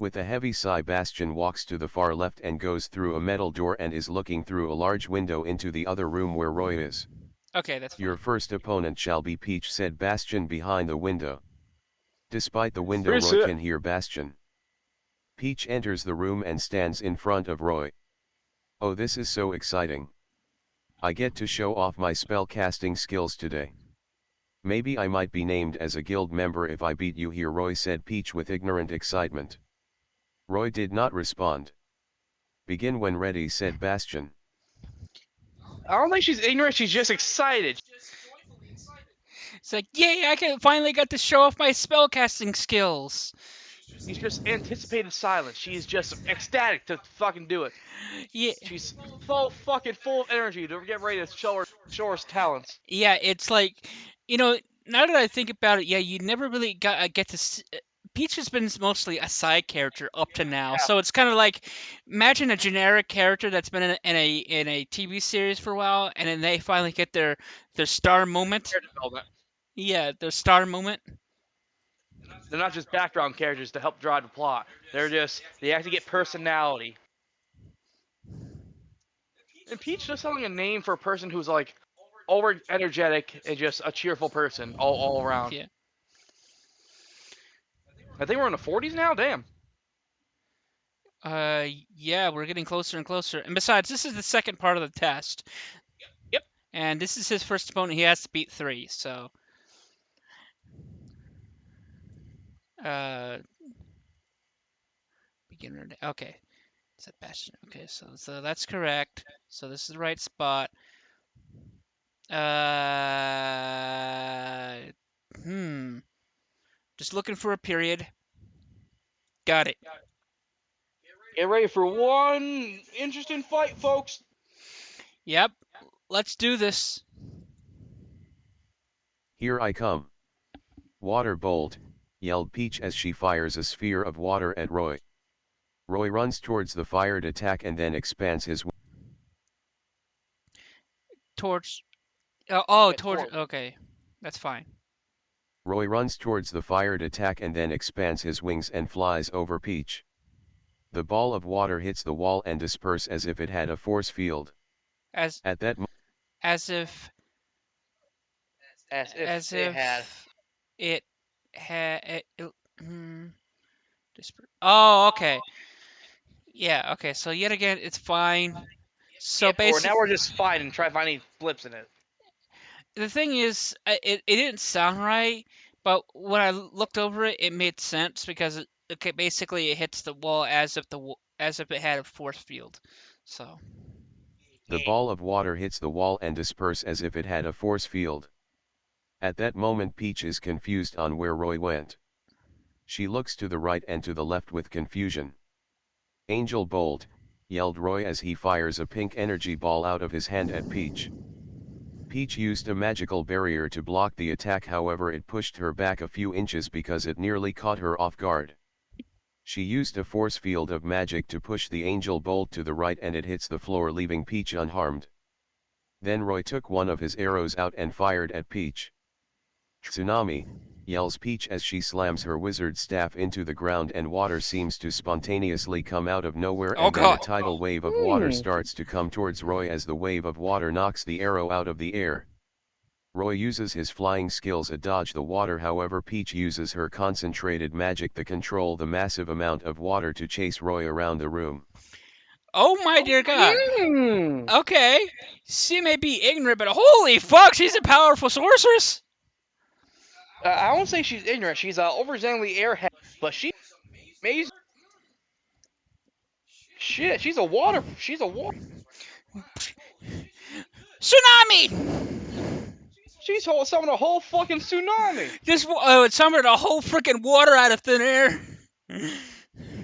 With a heavy sigh, Bastion walks to the far left and goes through a metal door and is looking through a large window into the other room where Roy is. Okay, that's fine. Your first opponent shall be Peach, said Bastion behind the window. Despite the window, Roy can hear Bastion. Peach enters the room and stands in front of Roy. Oh, this is so exciting. I get to show off my spellcasting skills today. Maybe I might be named as a guild member if I beat you here, Roy, said Peach with ignorant excitement. Roy did not respond. Begin when ready, said Bastion. I don't think she's ignorant, she's just excited. It's like, yay, I finally got to show off my spellcasting skills. He's just anticipated silence. She's just ecstatic to fucking do it. Yeah, She's full of energy to get ready to show her talents. yeah. It's like, now that I think about it, yeah, you never really get to. Peach has been mostly a side character up to now, Yeah. so it's kind of like, imagine a generic character that's been in a TV series for a while, and then they finally get their star moment. Character development. Yeah, their star moment. They're not just background characters to help drive the plot. They actually get personality. And Peach just having a name for a person who's like over energetic and just a cheerful person all around. Yeah. I think we're in the 40s now. Damn. Yeah, we're getting closer and closer. And besides, this is the second part of the test. Yep. And this is his first opponent. He has to beat 3, so. Beginner. Okay. Is that Bastion? Okay, so that's correct. So this is the right spot. Uh, hmm. Just looking for a period. Got it. Get ready for one interesting fight, folks. Yep. Let's do this. Here I come. Water Bolt, yelled Peach as she fires a sphere of water at Roy. Roy runs towards the fired attack and then expands his Towards. Yeah, towards. Okay. That's fine. Roy runs towards the fired attack and then expands his wings and flies over Peach. The ball of water hits the wall and disperses as if it had a force field. As At that as if As if it had. it had Oh, okay. Yeah, okay. So yet again, it's fine. So Now basically, we're just fine and try finding blips in it. the thing is, it didn't sound right, but when I looked over it, it made sense because basically it hits the wall as if it had a force field. So the ball of water hits the wall and disperses as if it had a force field. At that moment Peach is confused on where Roy went. She looks to the right and to the left with confusion. Angel Bolt, yelled Roy as he fires a pink energy ball out of his hand at Peach. Peach used a magical barrier to block the attack, however it pushed her back a few inches because it nearly caught her off guard. She used a force field of magic to push the angel bolt to the right and it hits the floor leaving Peach unharmed. Then Roy took one of his arrows out and fired at Peach. Tsunami, yells Peach as she slams her wizard staff into the ground and water seems to spontaneously come out of nowhere and then a tidal wave of water starts to come towards Roy as the wave of water knocks the arrow out of the air. Roy uses his flying skills to dodge the water, however Peach uses her concentrated magic to control the massive amount of water to chase Roy around the room. oh my dear God. Okay, she may be ignorant, but holy fuck, she's a powerful sorceress. I won't say she's ignorant. She's overzealously airhead, but she's amazing. Shit, she's a water. Tsunami! She's summoned a whole fucking tsunami. It summoned a whole freaking water out of thin air.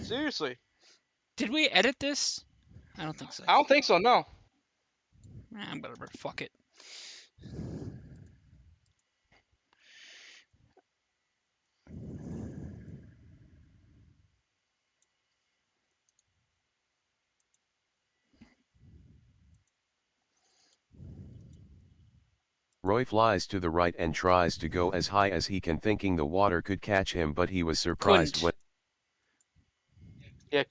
Seriously. Did we edit this? I don't think so. I don't think so. No. Whatever. Fuck it. Roy flies to the right and tries to go as high as he can, thinking the water could catch him, but he was surprised Couldn't. Yeah,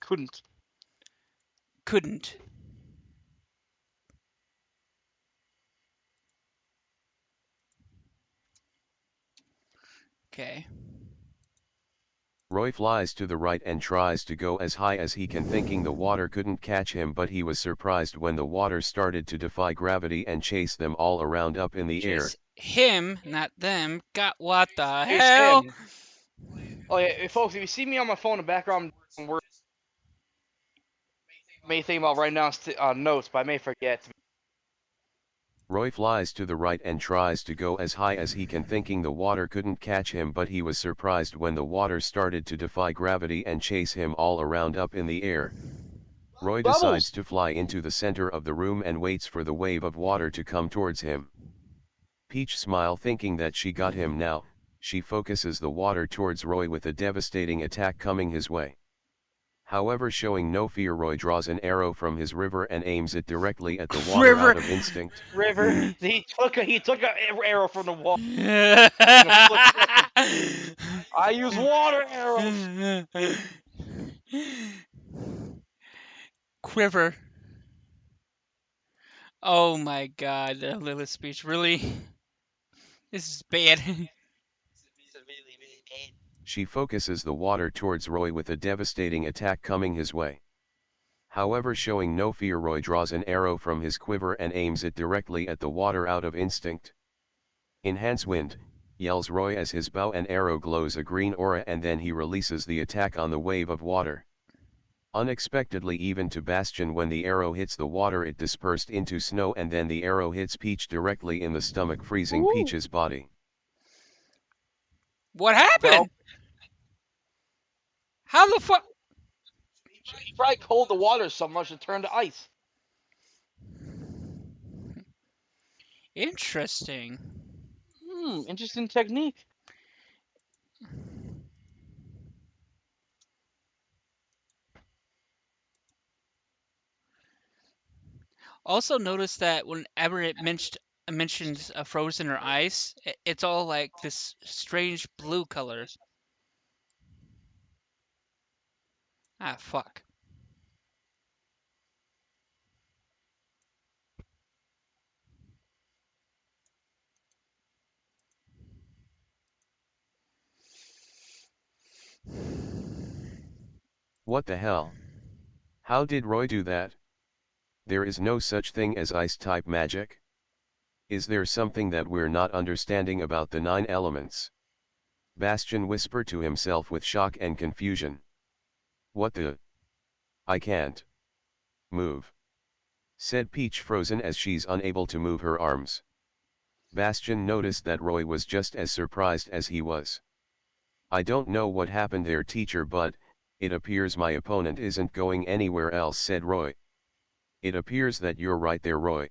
couldn't. Okay. Roy flies to the right and tries to go as high as he can, thinking the water couldn't catch him, but he was surprised when the water started to defy gravity and chase them all around up in the air. Him, not them. God, what the It's hell? him. Oh yeah, folks, if you see me on my phone in the background, we're may think about right now notes, but I may forget. Roy flies to the right and tries to go as high as he can, thinking the water couldn't catch him, but he was surprised when the water started to defy gravity and chase him all around up in the air. Roy decides Bubbles! to fly into the center of the room and waits for the wave of water to come towards him. Peach smiles, thinking that she got him now. She focuses the water towards Roy with a devastating attack coming his way. However, showing no fear, Roy draws an arrow from his river and aims it directly at the water River. out of instinct. River, he took a arrow from the wall. I use water arrows. Quiver. Oh my god, the Lilith speech. Really? This is bad. She focuses the water towards Roy with a devastating attack coming his way. However, showing no fear, Roy draws an arrow from his quiver and aims it directly at the water out of instinct. Enhance wind, yells Roy as his bow and arrow glows a green aura, and then he releases the attack on the wave of water. Unexpectedly, even to Bastion, when the arrow hits the water it dispersed into snow, and then the arrow hits Peach directly in the stomach, freezing Ooh. Peach's body. What happened? Well, How the fuck? he probably cold the water so much it turned to ice. Interesting. Interesting technique. Also notice that whenever it mentions frozen or ice, it's all like this strange blue color. Ah, fuck. What the hell? How did Roy do that? There is no such thing as ice-type magic? Is there something that we're not understanding about the 9 elements? Bastion whispered to himself with shock and confusion. What the? I can't move, said Peach, frozen as she's unable to move her arms. Bastion noticed that Roy was just as surprised as he was. I don't know what happened there, teacher, but it appears my opponent isn't going anywhere else, said Roy. It appears that you're right there, Roy.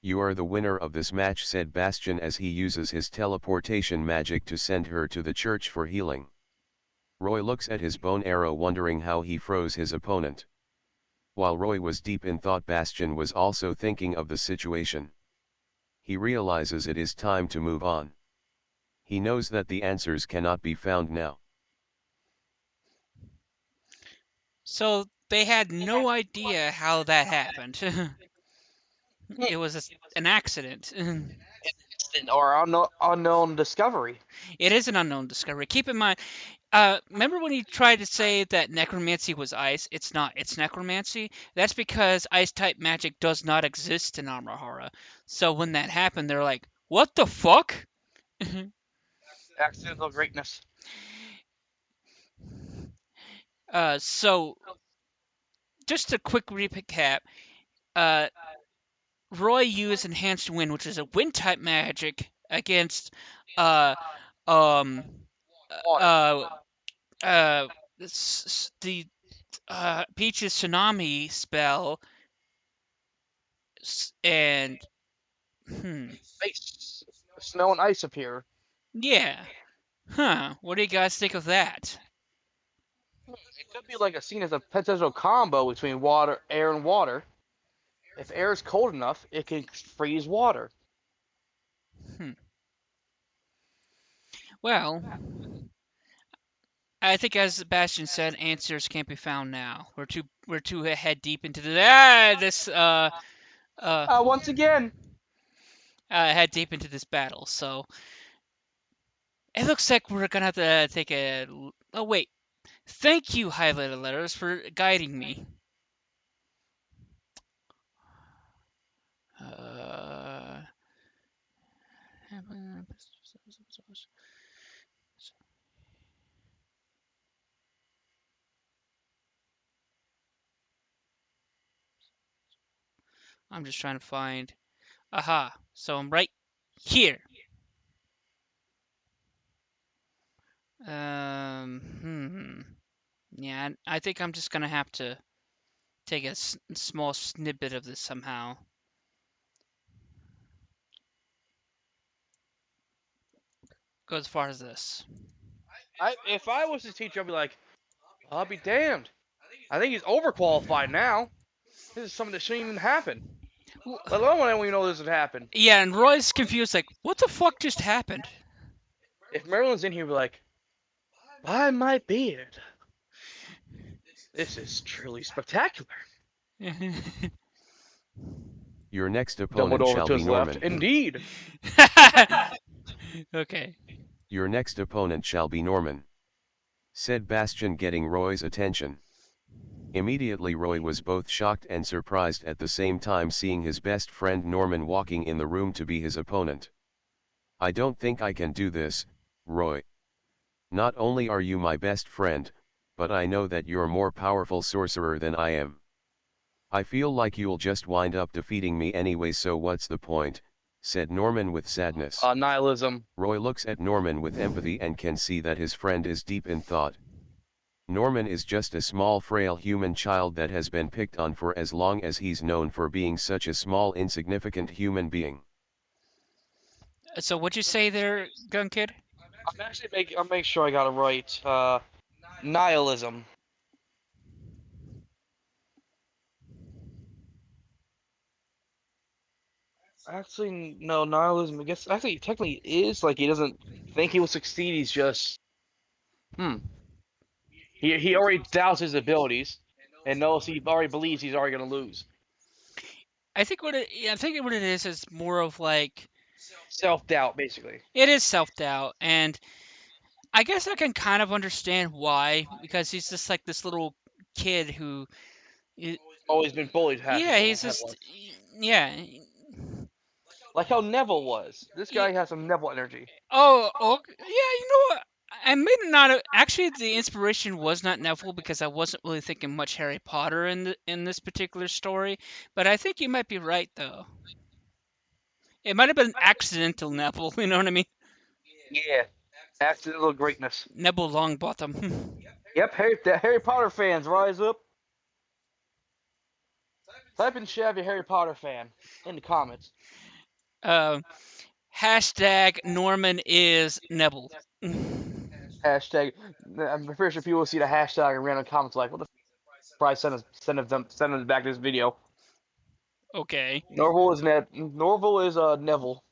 You are the winner of this match, said Bastion as he uses his teleportation magic to send her to the church for healing. Roy looks at his bone arrow, wondering how he froze his opponent. While Roy was deep in thought, Bastion was also thinking of the situation. He realizes it is time to move on. He knows that the answers cannot be found now. So they had no idea how that happened. It was an accident. Or unknown discovery. It is an unknown discovery. Keep in mind, remember when he tried to say that necromancy was ice? It's not. It's necromancy. That's because ice-type magic does not exist in Amrahara. So when that happened, they're like, "What the fuck?" Accidental greatness. So just a quick recap. Uh, Roy used enhanced wind, which is a wind-type magic against uh um Water. uh the Peach's tsunami spell, and Makes snow and ice appear. yeah, what do you guys think of that? It could be like a scene as a potential combo between air and water. If air is cold enough, it can freeze water. Well, I think, as Sebastian said, answers can't be found now. We're too head deep into Once again, head deep into this battle. So it looks like we're gonna have to take a. Oh wait, thank you, highlighted letters, for guiding me. I'm just trying to find. Aha. So I'm right here. Yeah, I think I'm just gonna have to take a small snippet of this somehow. Go as far as this. If I was his teacher, I'd be like, I'll be damned. I think he's overqualified now. This is something that shouldn't even happen. Let alone when we know this would happen. Yeah, and Roy's confused, like, what the fuck just happened? If Marilyn's in here, we'd be like, by my beard. This is truly spectacular. Your next opponent Dumbledore shall to be his Norman. left. Indeed. Okay. Your next opponent shall be Norman, said Bastian, getting Roy's attention. Immediately Roy was both shocked and surprised at the same time, seeing his best friend Norman walking in the room to be his opponent. I don't think I can do this, Roy. Not only are you my best friend, but I know that you're more powerful sorcerer than I am. I feel like you'll just wind up defeating me anyway, so what's the point, said Norman with sadness. Nihilism. Roy looks at Norman with empathy and can see that his friend is deep in thought. Norman is just a small frail human child that has been picked on for as long as he's known for being such a small insignificant human being. So what'd you say there, Gun Kid? I'll make sure I got it right. Nihilism. Actually, no, nihilism. I guess actually, technically, is like he doesn't think he will succeed. He's just, He already doubts his abilities, and knows he already believes he's already gonna lose. I think what it is more of like Self-doubt, basically. it is self-doubt, and I guess I can kind of understand why, because he's just like this little kid who, Always been bullied. yeah, he's just, yeah. Like how Neville was. This guy has some Neville energy. Oh, yeah. You know what? I may not have, actually. The inspiration was not Neville because I wasn't really thinking much Harry Potter in this particular story. But I think you might be right though. It might have been accidental Neville. You know what I mean? Yeah. Accidental greatness. Neville Longbottom. Yep, Harry Potter fans, rise up. Type in Chevy Harry Potter fan in the comments. Hashtag Norman is Neville. Hashtag. I'm pretty sure people will see the hashtag and random comments like, "What the?" Probably send them back this video. Okay. Norval is Neville.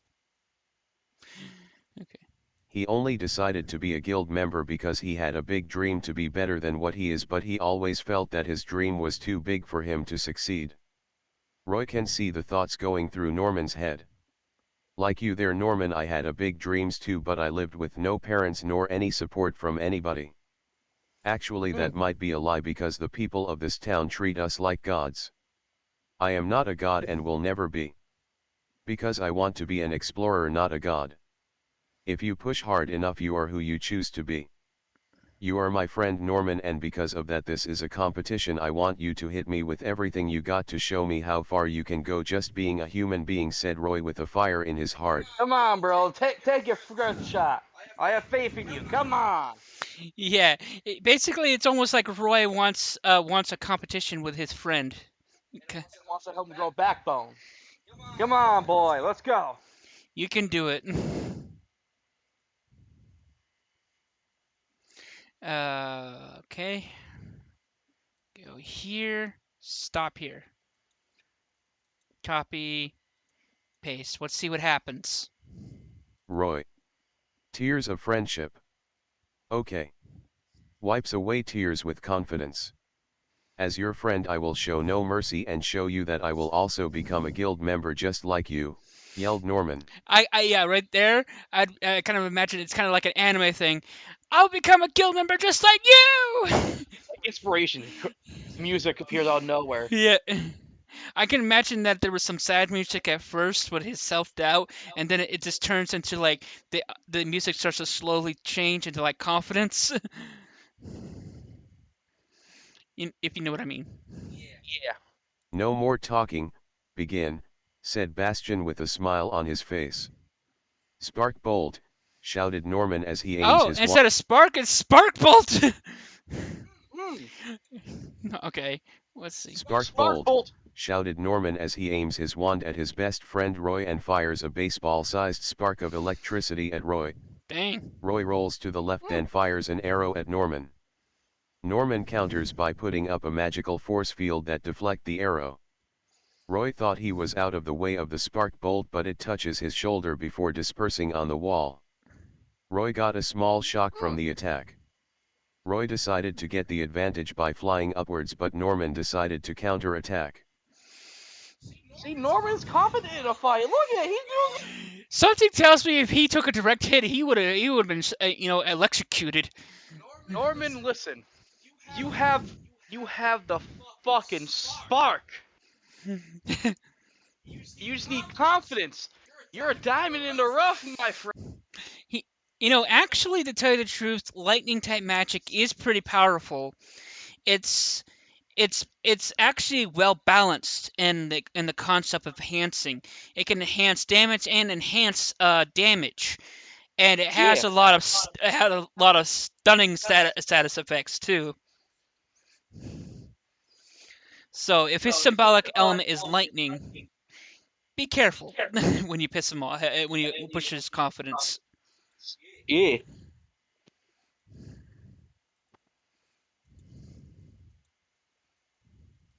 Okay. He only decided to be a guild member because he had a big dream to be better than what he is, but he always felt that his dream was too big for him to succeed. Roy can see the thoughts going through Norman's head. Like you there, Norman, I had a big dreams too, but I lived with no parents nor any support from anybody. Actually, that might be a lie because the people of this town treat us like gods. I am not a god and will never be. Because I want to be an explorer, not a god. If you push hard enough, you are who you choose to be. You are my friend Norman, and because of that this is a competition. I want you to hit me with everything you got to show me how far you can go just being a human being, said Roy with a fire in his heart. Come on, bro. Take your first shot. I have faith in you. Come on. Yeah. Basically, it's almost like Roy wants a competition with his friend. Okay. Wants to help him grow backbone. Come on, boy. Let's go. You can do it. Okay. Go here. Stop here. Copy. Paste. Let's see what happens. Roy. Tears of friendship. Okay. Wipes away tears with confidence. As your friend I will show no mercy and show you that I will also become a guild member just like you, yelled Norman. Yeah, right there. I kind of imagine it's kind of like an anime thing. I'll become a guild member just like you! Inspiration. Music appears out of nowhere. Yeah. I can imagine that there was some sad music at first with his self-doubt, and then it just turns into like the music starts to slowly change into like confidence. If you know what I mean. Yeah. No more talking, begin, said Bastion with a smile on his face. Spark Bolt, shouted Norman as he aims Oh, his instead of spark, it's spark bolt. Hmm. Okay, let's see. Spark Spark Bolt, Bolt. shouted Norman as he aims his wand at his best friend Roy and fires a baseball-sized spark of electricity at Roy. Dang. Roy rolls to the left and fires an arrow at Norman. Norman counters by putting up a magical force field that deflect the arrow. Roy thought he was out of the way of the spark bolt, but it touches his shoulder before dispersing on the wall. Roy got a small shock from the attack. Roy decided to get the advantage by flying upwards, but Norman decided to counter-attack. See, Norman's confident in a fight. Look at it, he's doing. Something tells me if he took a direct hit, he would have been electrocuted. Norman, listen. You have the fucking spark. You just need confidence. You're a diamond in the rough, my friend. Actually, to tell you the truth, lightning type magic is pretty powerful. It's actually well balanced in the concept of enhancing. It can enhance damage and enhance damage, and it has Yeah. a lot of stunning status effects too. So if his symbolic element is lightning, be careful when you piss him off, when you push his confidence. Yeah.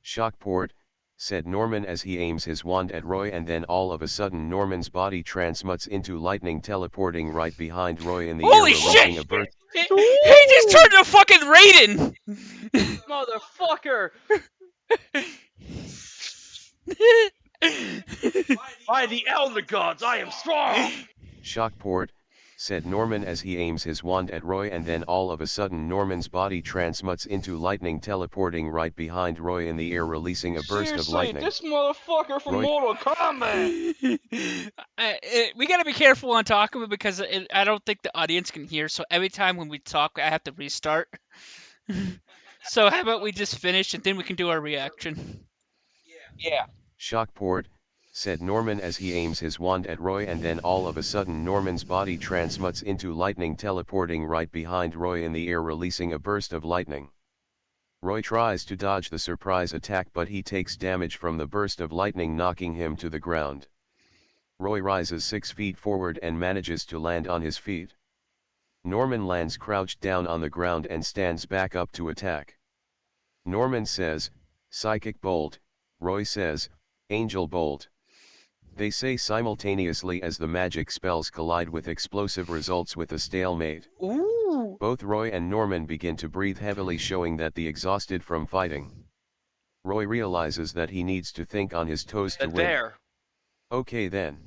Shockport, said Norman as he aims his wand at Roy, and then all of a sudden Norman's body transmutes into lightning, teleporting right behind Roy in the Holy air, releasing shit! a burst. He just turned to fucking Raiden! Motherfucker! By the Elder Gods, I am strong! Shockport, said Norman as he aims his wand at Roy, and then all of a sudden Norman's body transmutes into lightning, teleporting right behind Roy in the air, releasing a burst of lightning. This motherfucker from Roy- Mortal Kombat! We gotta be careful on talking about because I don't think the audience can hear, so every time when we talk, I have to restart. So how about we just finish and then we can do our reaction? Yeah. Shockport, said Norman as he aims his wand at Roy, and then all of a sudden Norman's body transmutes into lightning, teleporting right behind Roy in the air, releasing a burst of lightning. Roy tries to dodge the surprise attack, but he takes damage from the burst of lightning, knocking him to the ground. Roy rises 6 feet forward and manages to land on his feet. Norman lands crouched down on the ground and stands back up to attack. Norman says, "Psychic Bolt," Roy says, "Angel Bolt." They say simultaneously as the magic spells collide with explosive results with a stalemate. Ooh. Both Roy and Norman begin to breathe heavily, showing that they exhausted from fighting. Roy realizes that he needs to think on his toes to win. There. Okay then.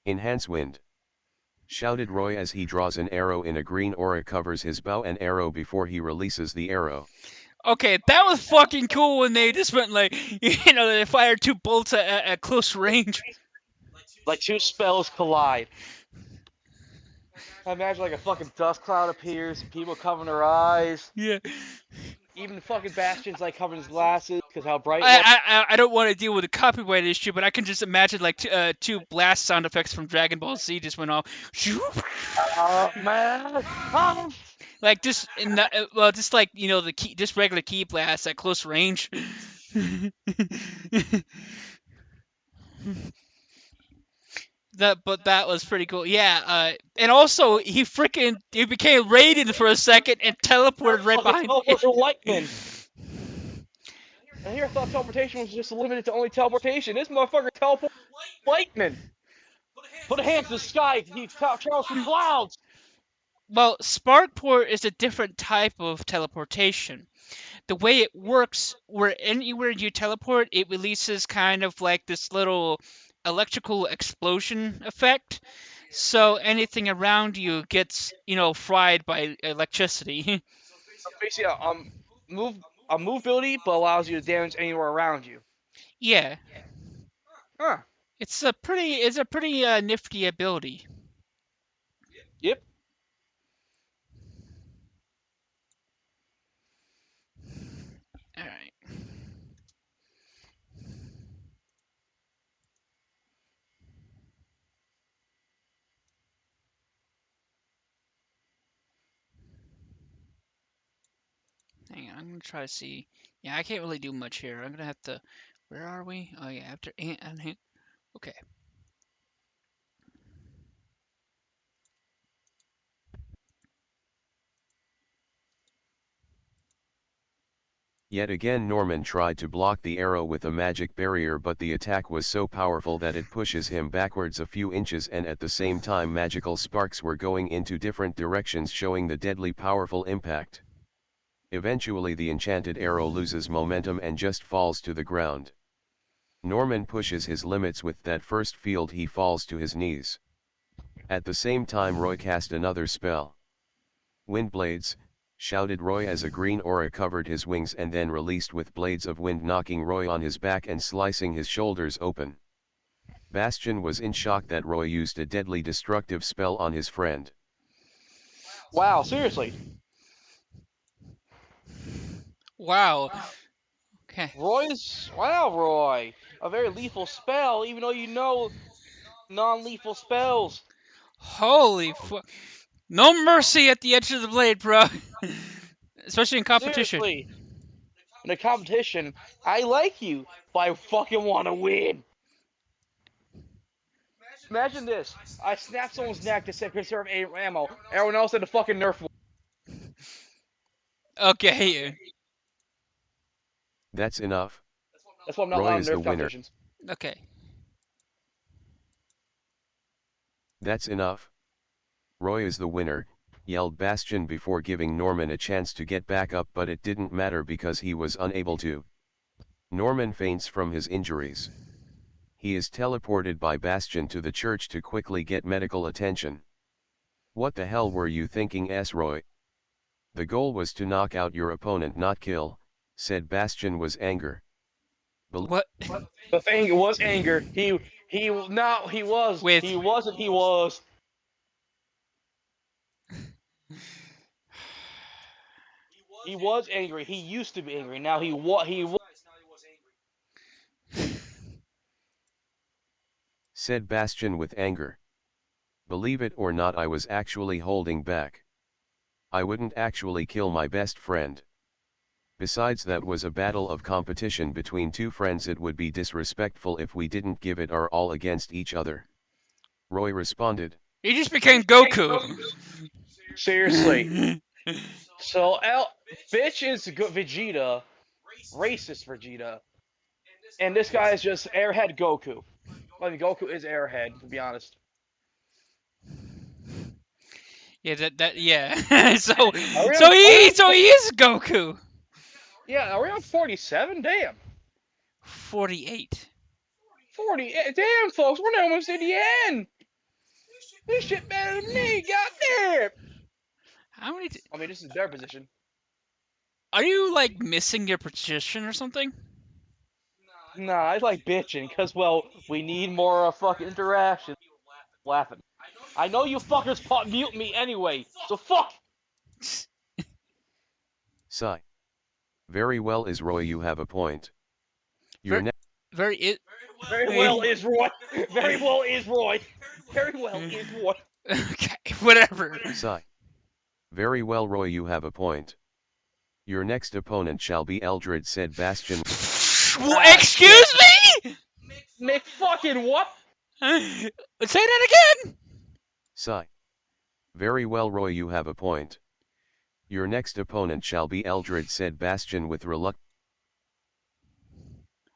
Enhance wind, shouted Roy as he draws an arrow in a green aura, covers his bow and arrow before he releases the arrow. Okay, that was fucking cool when they just went like, they fired 2 bolts at close range. Like 2 spells collide. I imagine like a fucking dust cloud appears, people covering their eyes. Yeah. Even fucking Bastion's like covering his glasses because how bright it was. I don't want to deal with the copyright issue, but I can just imagine like 2 blast sound effects from Dragon Ball Z just went off. Oh man! Oh. Like just just like the key, just regular key blasts at close range. That was pretty cool. Yeah, and also he became Raiden for a second and teleported right behind. Lightning. And here I thought teleportation was just limited to only teleportation. This motherfucker teleported lightning. Put a hand to the sky. He travels through clouds. Well, Sparkport is a different type of teleportation. The way it works, where anywhere you teleport, it releases kind of like this little electrical explosion effect. So anything around you gets, fried by electricity. So basically, a move ability, but allows you to damage anywhere around you. Yeah. Huh. It's a pretty nifty ability. Yep. All right. Hang on, I'm gonna try to see. Yeah, I can't really do much here. I'm gonna have to. Where are we? Oh yeah, after ant and okay. Yet again Norman tried to block the arrow with a magic barrier, but the attack was so powerful that it pushes him backwards a few inches, and at the same time magical sparks were going into different directions, showing the deadly powerful impact. Eventually the enchanted arrow loses momentum and just falls to the ground. Norman pushes his limits with that first field, he falls to his knees. At the same time Roy cast another spell. Windblades, shouted Roy as a green aura covered his wings and then released with blades of wind, knocking Roy on his back and slicing his shoulders open. Bastion was in shock that Roy used a deadly destructive spell on his friend. Wow, seriously. Wow. Okay. Roy. A very lethal spell, even though you know non-lethal spells. Holy fu- No mercy at the edge of the blade, bro. Especially in competition. Seriously. In a competition, I like you, but I fucking want to win. Imagine this. I snap someone's neck to conserve ammo. Everyone else had to fucking nerf one. Okay. That's enough. That's why I'm not Roy allowed is to the nerf winner. competitions. Okay. That's enough. Roy is the winner, yelled Bastion before giving Norman a chance to get back up, but it didn't matter because he was unable to. Norman faints from his injuries. He is teleported by Bastion to the church to quickly get medical attention. What the hell were you thinking, Roy? The goal was to knock out your opponent, not kill, said Bastion with anger. What? The thing was anger. He was. With- He wasn't. He was. He was angry. He used to be angry. Now he was. Said Bastion with anger. Believe it or not, I was actually holding back. I wouldn't actually kill my best friend. Besides, that was a battle of competition between two friends. It would be disrespectful if we didn't give it our all against each other. Roy responded. He just became Goku. Seriously. So bitch is Vegeta, racist Vegeta, and this guy is just Airhead Goku. I mean, Goku is Airhead, to be honest. Yeah, yeah. so he is Goku. Yeah, are we on 47? Damn. 48. 40. Damn, folks, we're almost at the end. This shit better than me, goddamn. How many? I mean, this is their position. Are you like missing your position or something? Nah, I like bitching, because, well, we need more fucking interaction. Laughing. I know you fuckers mute me anyway, so fuck! Sigh. Very well, is Roy, you have a point. Your Very well is Roy. Very well is Roy. Very well is Roy. Okay, whatever. Sigh. Very well, Roy, you have a point. Your next opponent shall be Eldred, said Bastion. Excuse me? Mick fucking what? Say that again. Sigh. Very well, Roy, you have a point. Your next opponent shall be Eldred, said Bastion with reluctance.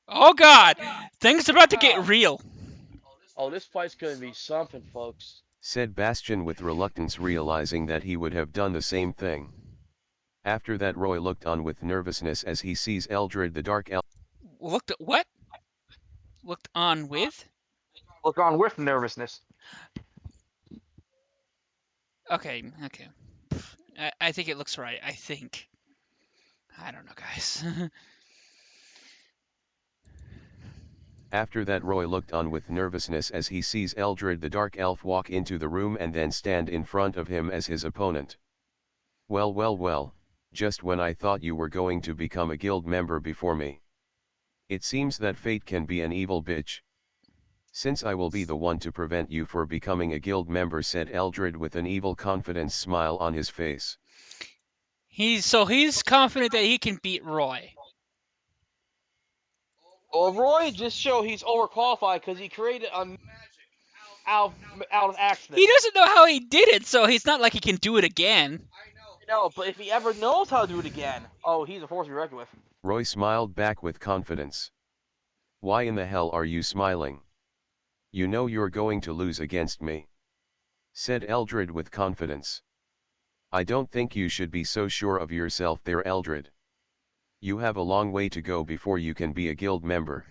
Oh God, things about to get real. Oh, this fight's gonna be something, folks. Said Bastion with reluctance, realizing that he would have done the same thing. After that, Roy looked on with nervousness as he sees Eldred the Dark Elf. What? Looked on with? Look on with nervousness. Okay. I think it looks right. I think. I don't know, guys. After that, Roy looked on with nervousness as he sees Eldred the Dark Elf walk into the room and then stand in front of him as his opponent. Well, just when I thought you were going to become a guild member before me. It seems that fate can be an evil bitch. Since I will be the one to prevent you from becoming a guild member, said Eldred with an evil confidence smile on his face. He's confident that he can beat Roy. Well, Roy just show he's overqualified because he created a out of accident. He doesn't know how he did it, so he's not like he can do it again. No, but if he ever knows how to do it again, oh, he's a force to be reckoned with. Roy smiled back with confidence. Why in the hell are you smiling? You know you're going to lose against me, said Eldred with confidence. I don't think you should be so sure of yourself there, Eldred. You have a long way to go before you can be a guild member.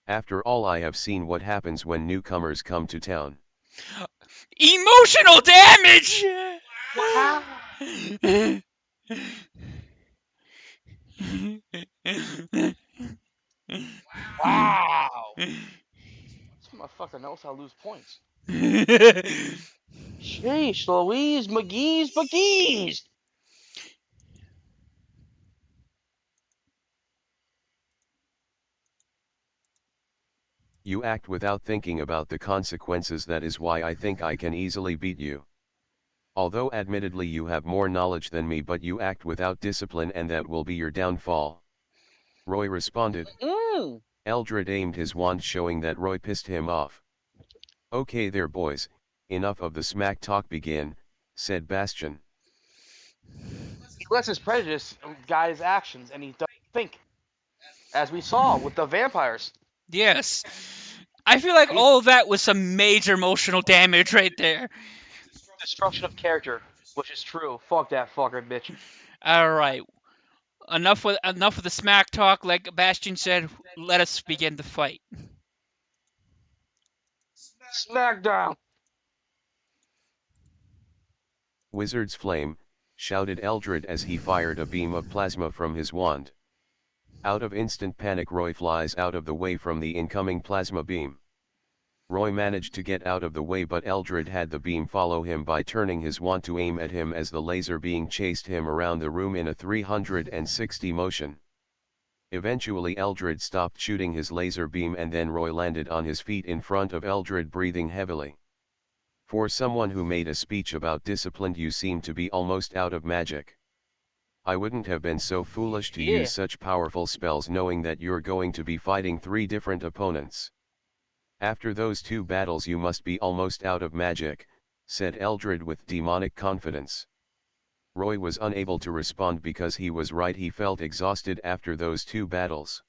After all, I have seen what happens when newcomers come to town. Emotional damage! Wow! This motherfucker knows how to lose points. Sheesh, Louise, McGee's! You act without thinking about the consequences. That is why I think I can easily beat you. Although admittedly you have more knowledge than me, but you act without discipline, and that will be your downfall. Roy responded. Eldred aimed his wand, showing that Roy pissed him off. Okay there, boys, enough of the smack talk, begin, said Bastion. He lets his prejudice guide his actions, and he doesn't think. As we saw with the vampires. Yes. I feel like all of that was some major emotional damage right there. Destruction of character, which is true. Fuck that fucker, bitch. Alright. Enough with the smack talk, like Bastion said, let us begin the fight. Smackdown! Wizard's flame, shouted Eldred as he fired a beam of plasma from his wand. Out of instant panic, Roy flies out of the way from the incoming plasma beam. Roy managed to get out of the way, but Eldred had the beam follow him by turning his wand to aim at him as the laser beam chased him around the room in a 360 motion. Eventually Eldred stopped shooting his laser beam, and then Roy landed on his feet in front of Eldred, breathing heavily. For someone who made a speech about discipline, you seem to be almost out of magic. I wouldn't have been so foolish to use such powerful spells knowing that you're going to be fighting 3 different opponents. After those 2 battles you must be almost out of magic, said Eldred with demonic confidence. Roy was unable to respond because he was right. He felt exhausted after those 2 battles.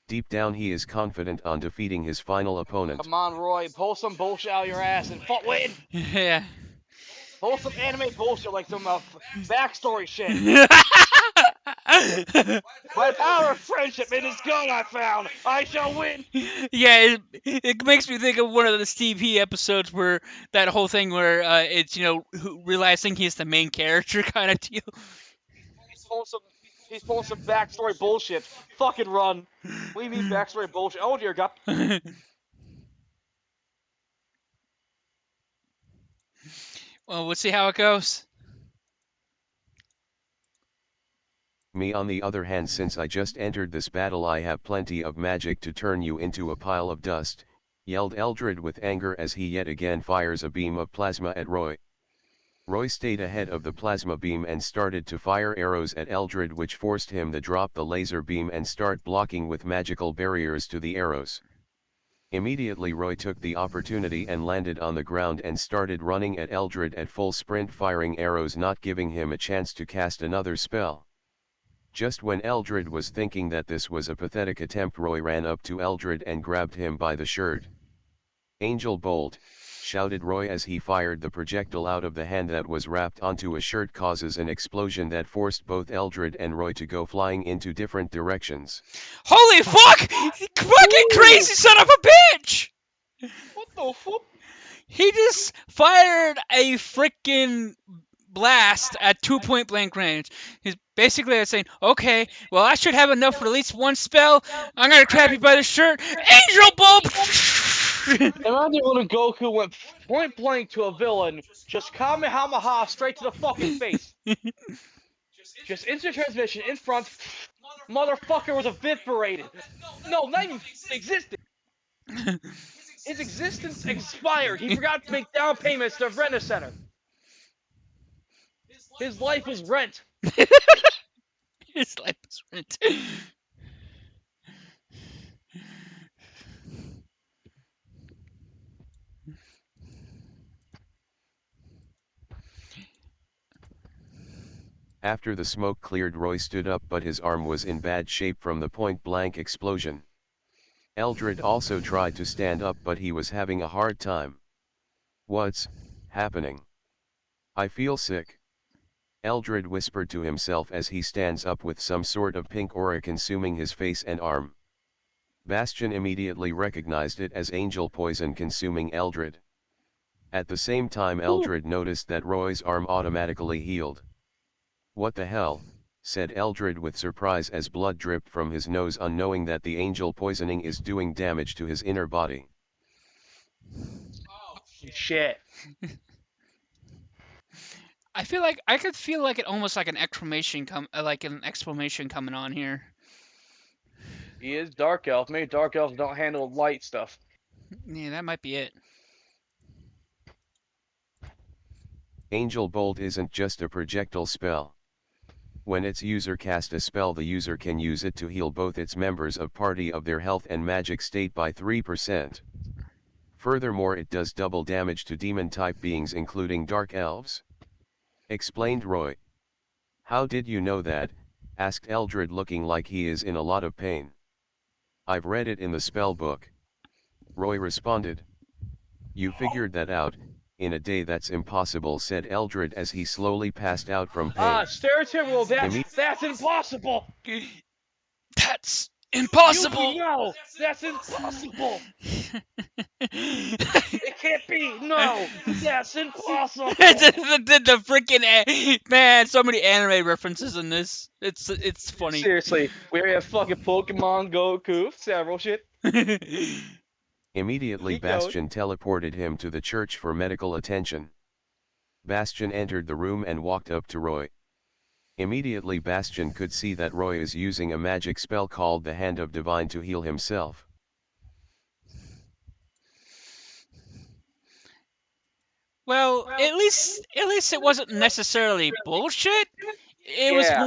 Deep down he is confident on defeating his final opponent. Come on, Roy, pull some bullshit out of your ass and win! Yeah. Pull some anime bullshit like some backstory shit. My power of friendship, it is good, I found. I shall win. Yeah, it makes me think of one of the Steve He episodes where that whole thing where it's realizing he's the main character kind of deal. He's pulling some backstory bullshit. Fucking run. What do you mean backstory bullshit? Oh dear God. Well, we'll see how it goes. Me on the other hand, since I just entered this battle, I have plenty of magic to turn you into a pile of dust, yelled Eldred with anger as he yet again fires a beam of plasma at Roy. Roy stayed ahead of the plasma beam and started to fire arrows at Eldred, which forced him to drop the laser beam and start blocking with magical barriers to the arrows. Immediately Roy took the opportunity and landed on the ground and started running at Eldred at full sprint, firing arrows, not giving him a chance to cast another spell. Just when Eldred was thinking that this was a pathetic attempt, Roy ran up to Eldred and grabbed him by the shirt. Angel Bolt, shouted Roy as he fired the projectile out of the hand that was wrapped onto a shirt, causes an explosion that forced both Eldred and Roy to go flying into different directions. Holy fuck! Fucking crazy son of a bitch! What the fuck? He just fired a freaking blast at 2-point blank range. He's basically saying, okay, well, I should have enough for at least one spell. I'm gonna grab you by the shirt. Angel Bulb! Imagine when Goku went point blank to a villain, just Kamehameha straight to the fucking face. Just instant transmission in front. Motherfucker was evaporated. No, not even existed. His existence expired. He forgot to make down payments to Rena Center. His life was rent. His life is rent. After the smoke cleared, Roy stood up, but his arm was in bad shape from the point-blank explosion. Eldred also tried to stand up, but he was having a hard time. "What's happening? I feel sick," Eldred whispered to himself as he stands up with some sort of pink aura consuming his face and arm. Bastian immediately recognized it as angel poison consuming Eldred. At the same time, Eldred noticed that Roy's arm automatically healed. "What the hell?" said Eldred with surprise as blood dripped from his nose, unknowing that the angel poisoning is doing damage to his inner body. Shit. I feel like I could feel like it almost like an exclamation coming on here. He is Dark Elf. Maybe Dark Elves don't handle light stuff. Yeah, that might be it. Angel Bolt isn't just a projectile spell. When its user casts a spell, the user can use it to heal both its members of party of their health and magic state by 3%. Furthermore, it does double damage to demon-type beings including dark elves, explained Roy. "How did you know that?" asked Eldred, looking like he is in a lot of pain. "I've read it in the spell book," Roy responded. "You figured that out in a day? That's impossible," said Eldred as he slowly passed out from pain. Stereotypical, that's impossible! That's impossible! No, that's impossible! It can't be! No! That's impossible! the freaking man, so many anime references in this. It's funny. Seriously, we have fucking Pokemon, Goku, several shit. Immediately, Keep going. Bastian teleported him to the church for medical attention. Bastian entered the room and walked up to Roy. Immediately, Bastian could see that Roy is using a magic spell called the Hand of Divine to heal himself. Well, at least it wasn't necessarily bullshit. It Yeah.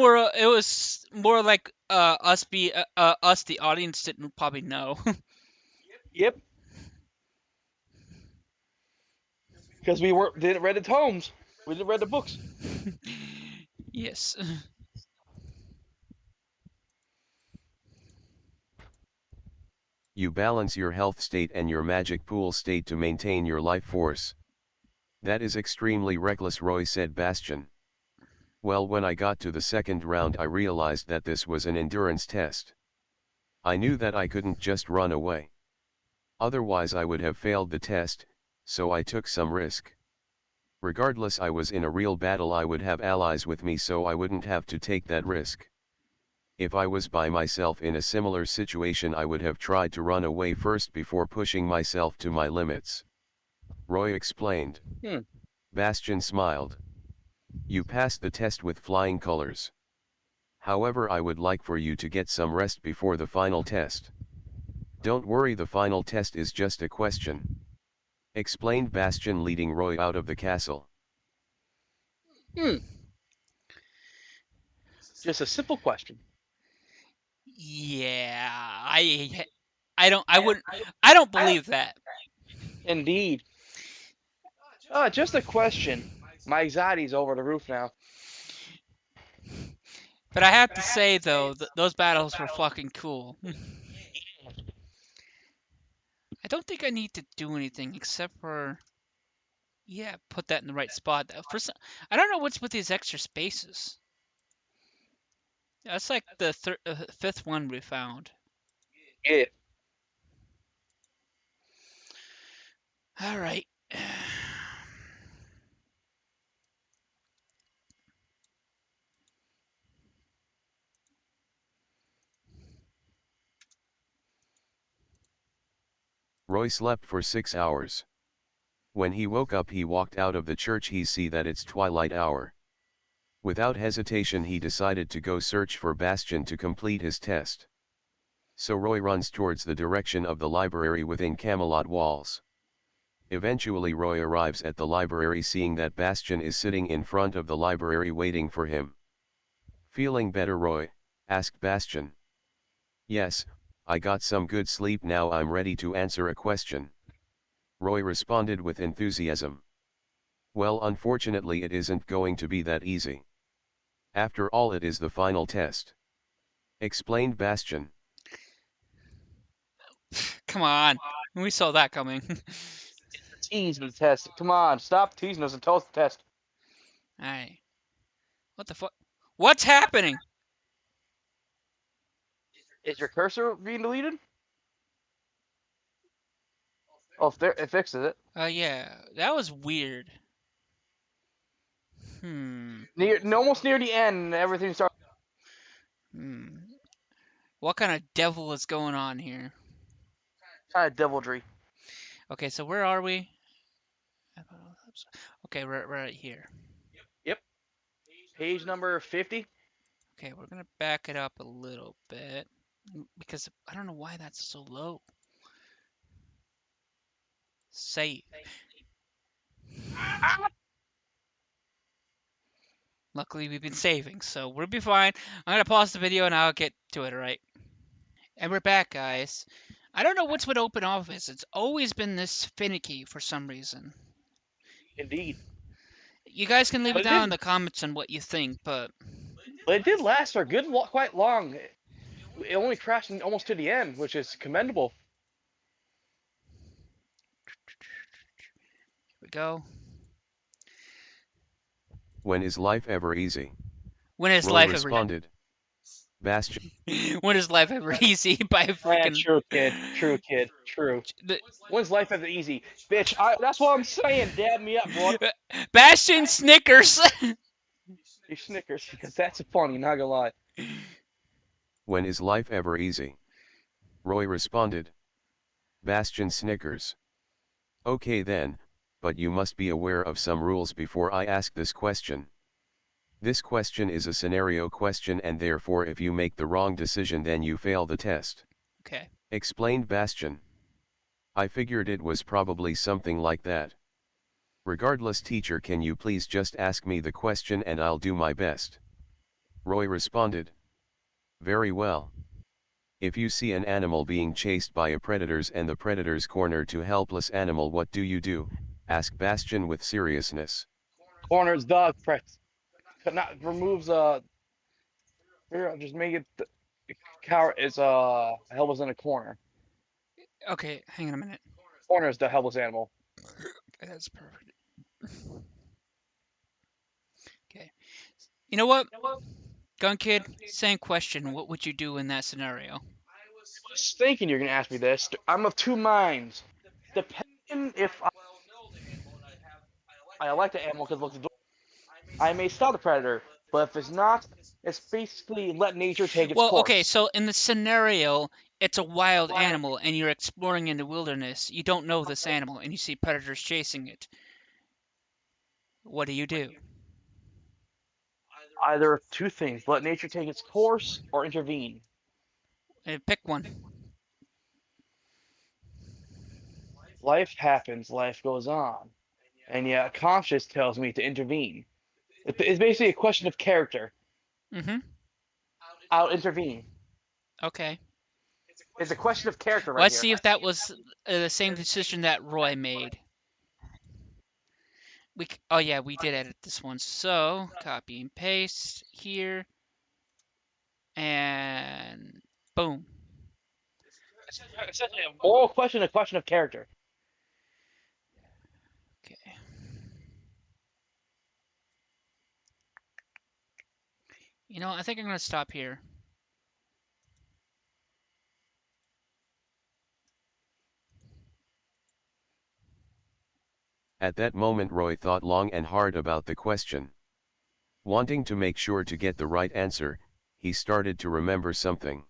was more like us the audience didn't probably know. Yep. Because we didn't read the tomes. We didn't read the books. Yes. You balance your health state and your magic pool state to maintain your life force. "That is extremely reckless," Roy said. Bastian. "Well, when I got to the second round, I realized that this was an endurance test. I knew that I couldn't just run away. Otherwise I would have failed the test, so I took some risk. Regardless, I was in a real battle. I would have allies with me, so I wouldn't have to take that risk. If I was by myself in a similar situation, I would have tried to run away first before pushing myself to my limits," Roy explained. Bastian smiled. "You passed the test with flying colors. However, I would like for you to get some rest before the final test." "Don't worry, the final test is just a question," explained Bastian, leading Roy out of the castle. Just a simple question. Yeah, I don't believe that. Indeed. Just a question. My anxiety's over the roof now. But I have to say though, those battles were fucking cool. I don't think I need to do anything except for, yeah, put that in the right spot. I don't know what's with these extra spaces. That's like the fifth one we found. Yeah. All right. Roy slept for 6 hours. When he woke up, he walked out of the church. He see that it's twilight hour. Without hesitation, he decided to go search for Bastian to complete his test. So Roy runs towards the direction of the library within Camelot walls. Eventually Roy arrives at the library seeing that Bastian is sitting in front of the library waiting for him. Feeling better, Roy asked Bastian. Yes, I got some good sleep, now I'm ready to answer a question. Roy responded with enthusiasm. Well, unfortunately it isn't going to be that easy. After all, it is the final test, explained Bastian. Come on, we saw that coming. Tease the test. Come on, stop teasing us and tell us the test. Alright. What the fuck? What's happening? Is your cursor being deleted? Oh, it fixes it. Yeah, that was weird. Almost near the end, everything starts. What kind of devil is going on here? Kind of devilry. Okay, so where are we? Okay, we're right here. Yep. Page number 50. Okay, we're gonna back it up a little bit because I don't know why that's so low. Save. Luckily, we've been saving, so we'll be fine. I'm gonna pause the video and I'll get to it, alright? And we're back, guys. I don't know what's with Open Office. It's always been this finicky for some reason. Indeed. You guys can leave But it it down did- in the comments on what you think, but But it did last for quite long. It only crashed almost to the end, which is commendable. here we go. When is life ever easy? When is Roy life responded. Bastian. when is life ever easy by freaking True, kid. True, kid. True. When's life ever easy? Bitch, that's what I'm saying. Dab me up, bro. Bastian Snickers. You Snickers, because that's funny, not gonna lie. When is life ever easy? Roy responded. Bastian Snickers. Okay then, but you must be aware of some rules before I ask this question. This question is a scenario question and therefore if you make the wrong decision then you fail the test. Okay. Explained Bastian. I figured it was probably something like that. Regardless, teacher, can you please just ask me the question and I'll do my best. Roy responded. Very well. If you see an animal being chased by a predators and the predators corner to helpless animal, what do you do? Asked Bastian with seriousness. Corners dog press. Not removes just make it cower is helpless in a corner. Okay, hang on a minute. Corner is the helpless animal. That's perfect. Okay. You know what? Gun Kid, same question. What would you do in that scenario? I was thinking you're gonna ask me this. I'm of two minds. Depending if I like the animal because it looks adorable, I may stop the predator. But if it's not, it's basically let nature take its course. Well, okay, so in the scenario, it's a wild animal and you're exploring in the wilderness. You don't know this animal and you see predators chasing it. What do you do? Either of two things: let nature take its course or intervene. Pick one. Life happens, life goes on, and yet conscience tells me to intervene. It's basically a question of character. Mm-hmm. I'll intervene. Okay. It's a question of character right Let's here. see if that was the same decision that Roy made. Oh yeah, we did edit this one. So copy and paste here, and boom. It's a moral question, a question of character. Okay. You know, I think I'm gonna stop here. At that moment Roy thought long and hard about the question. Wanting to make sure to get the right answer, he started to remember something.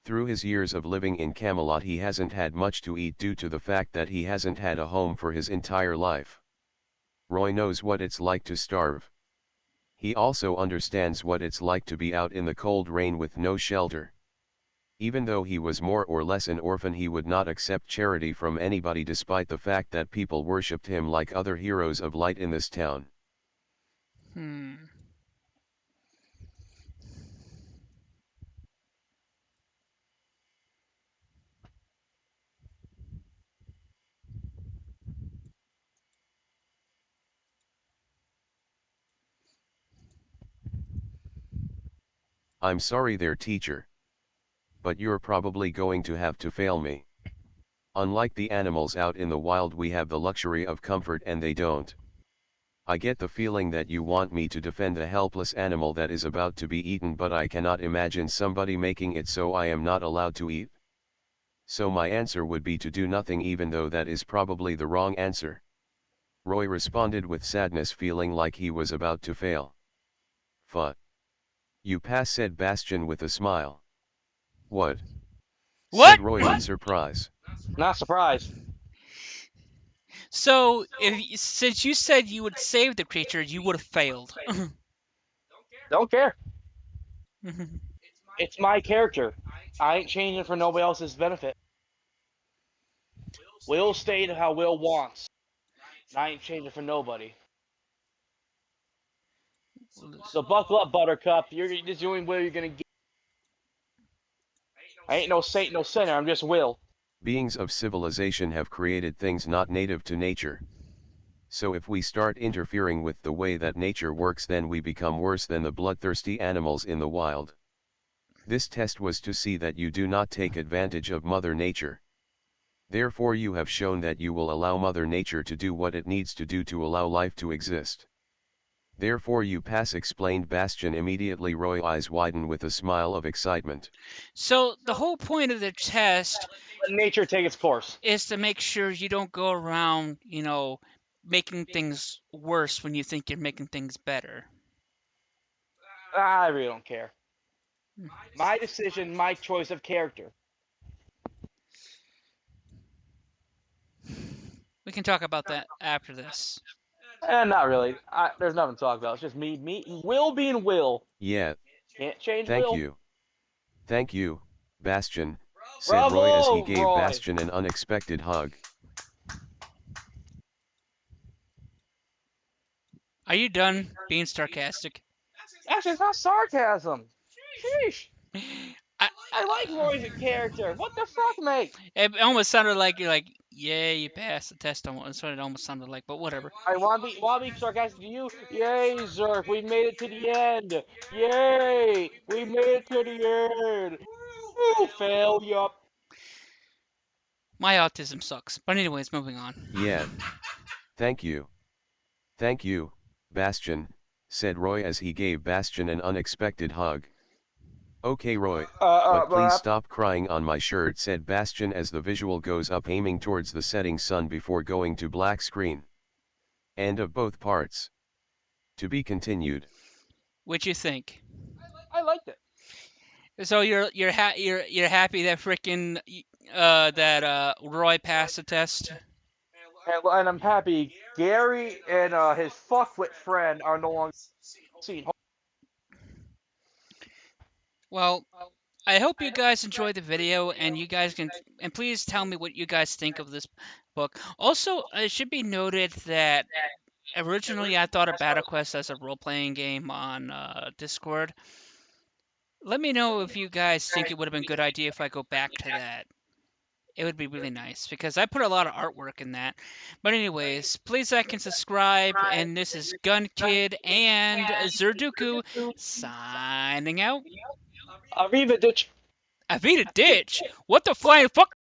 Through his years of living in Camelot he hasn't had much to eat due to the fact that he hasn't had a home for his entire life. Roy knows what it's like to starve. He also understands what it's like to be out in the cold rain with no shelter. Even though he was more or less an orphan, he would not accept charity from anybody despite the fact that people worshipped him like other heroes of light in this town. I'm sorry there, teacher. But you're probably going to have to fail me. Unlike the animals out in the wild, we have the luxury of comfort and they don't. I get the feeling that you want me to defend a helpless animal that is about to be eaten, but I cannot imagine somebody making it so I am not allowed to eat. So my answer would be to do nothing, even though that is probably the wrong answer. Roy responded with sadness, feeling like he was about to fail. Fuck. You pass, said Bastian with a smile. What? Said Roy in surprise. Not surprised. So, since you said you would save the creature, you would have failed. Don't care. It's my character. I ain't changing for nobody else's benefit. Will stayed how Will wants. I ain't changing for nobody. So buckle up, Buttercup. You're just doing what you're gonna get. I ain't no saint, no sinner. I'm just Will. Beings of civilization have created things not native to nature. So if we start interfering with the way that nature works, then we become worse than the bloodthirsty animals in the wild. This test was to see that you do not take advantage of Mother Nature. Therefore you have shown that you will allow Mother Nature to do what it needs to do to allow life to exist. Therefore you pass, explained Bastian. Immediately Roy's eyes widen with a smile of excitement. So the whole point of the test Let nature take its course. is to make sure you don't go around, making things worse when you think you're making things better. I really don't care. My decision, my choice of character. We can talk about that after this. Not really. There's nothing to talk about. It's just me, Will being Will. Yeah. Can't change Thank Will. you. Thank you, Bastian, said Roy as he gave Bastian an unexpected hug. Are you done being sarcastic? Actually, it's not sarcasm. Sheesh. I like Roy's character. What the fuck, mate? It almost sounded like you're like, yeah, you passed the test. That's what it almost sounded like, but whatever. I want to be sarcastic to you. Yay, Zerk, we made it to the end. Yay, we made it to the end. Woo, fail, yup. My autism sucks. But anyways, moving on. Yeah. Thank you. Thank you, Bastian, said Roy as he gave Bastian an unexpected hug. Okay, Roy, but please stop crying on my shirt, said Bastian as the visual goes up, aiming towards the setting sun before going to black screen. End of both parts. To be continued. What'd you think? I liked it. So you're happy that frickin' that Roy passed the test? And I'm happy Gary and his fuckwit friend are no longer seen. Well, I hope you guys enjoyed the video, and please tell me what you guys think of this book. Also, it should be noted that originally I thought of Battle Quest as a role-playing game on Discord. Let me know if you guys think it would have been a good idea if I go back to that. It would be really nice, because I put a lot of artwork in that. But anyways, please like and subscribe, and this is Gun Kid and Zerduku signing out. Arriva Ditch. Avita Ditch? What the flying fuck?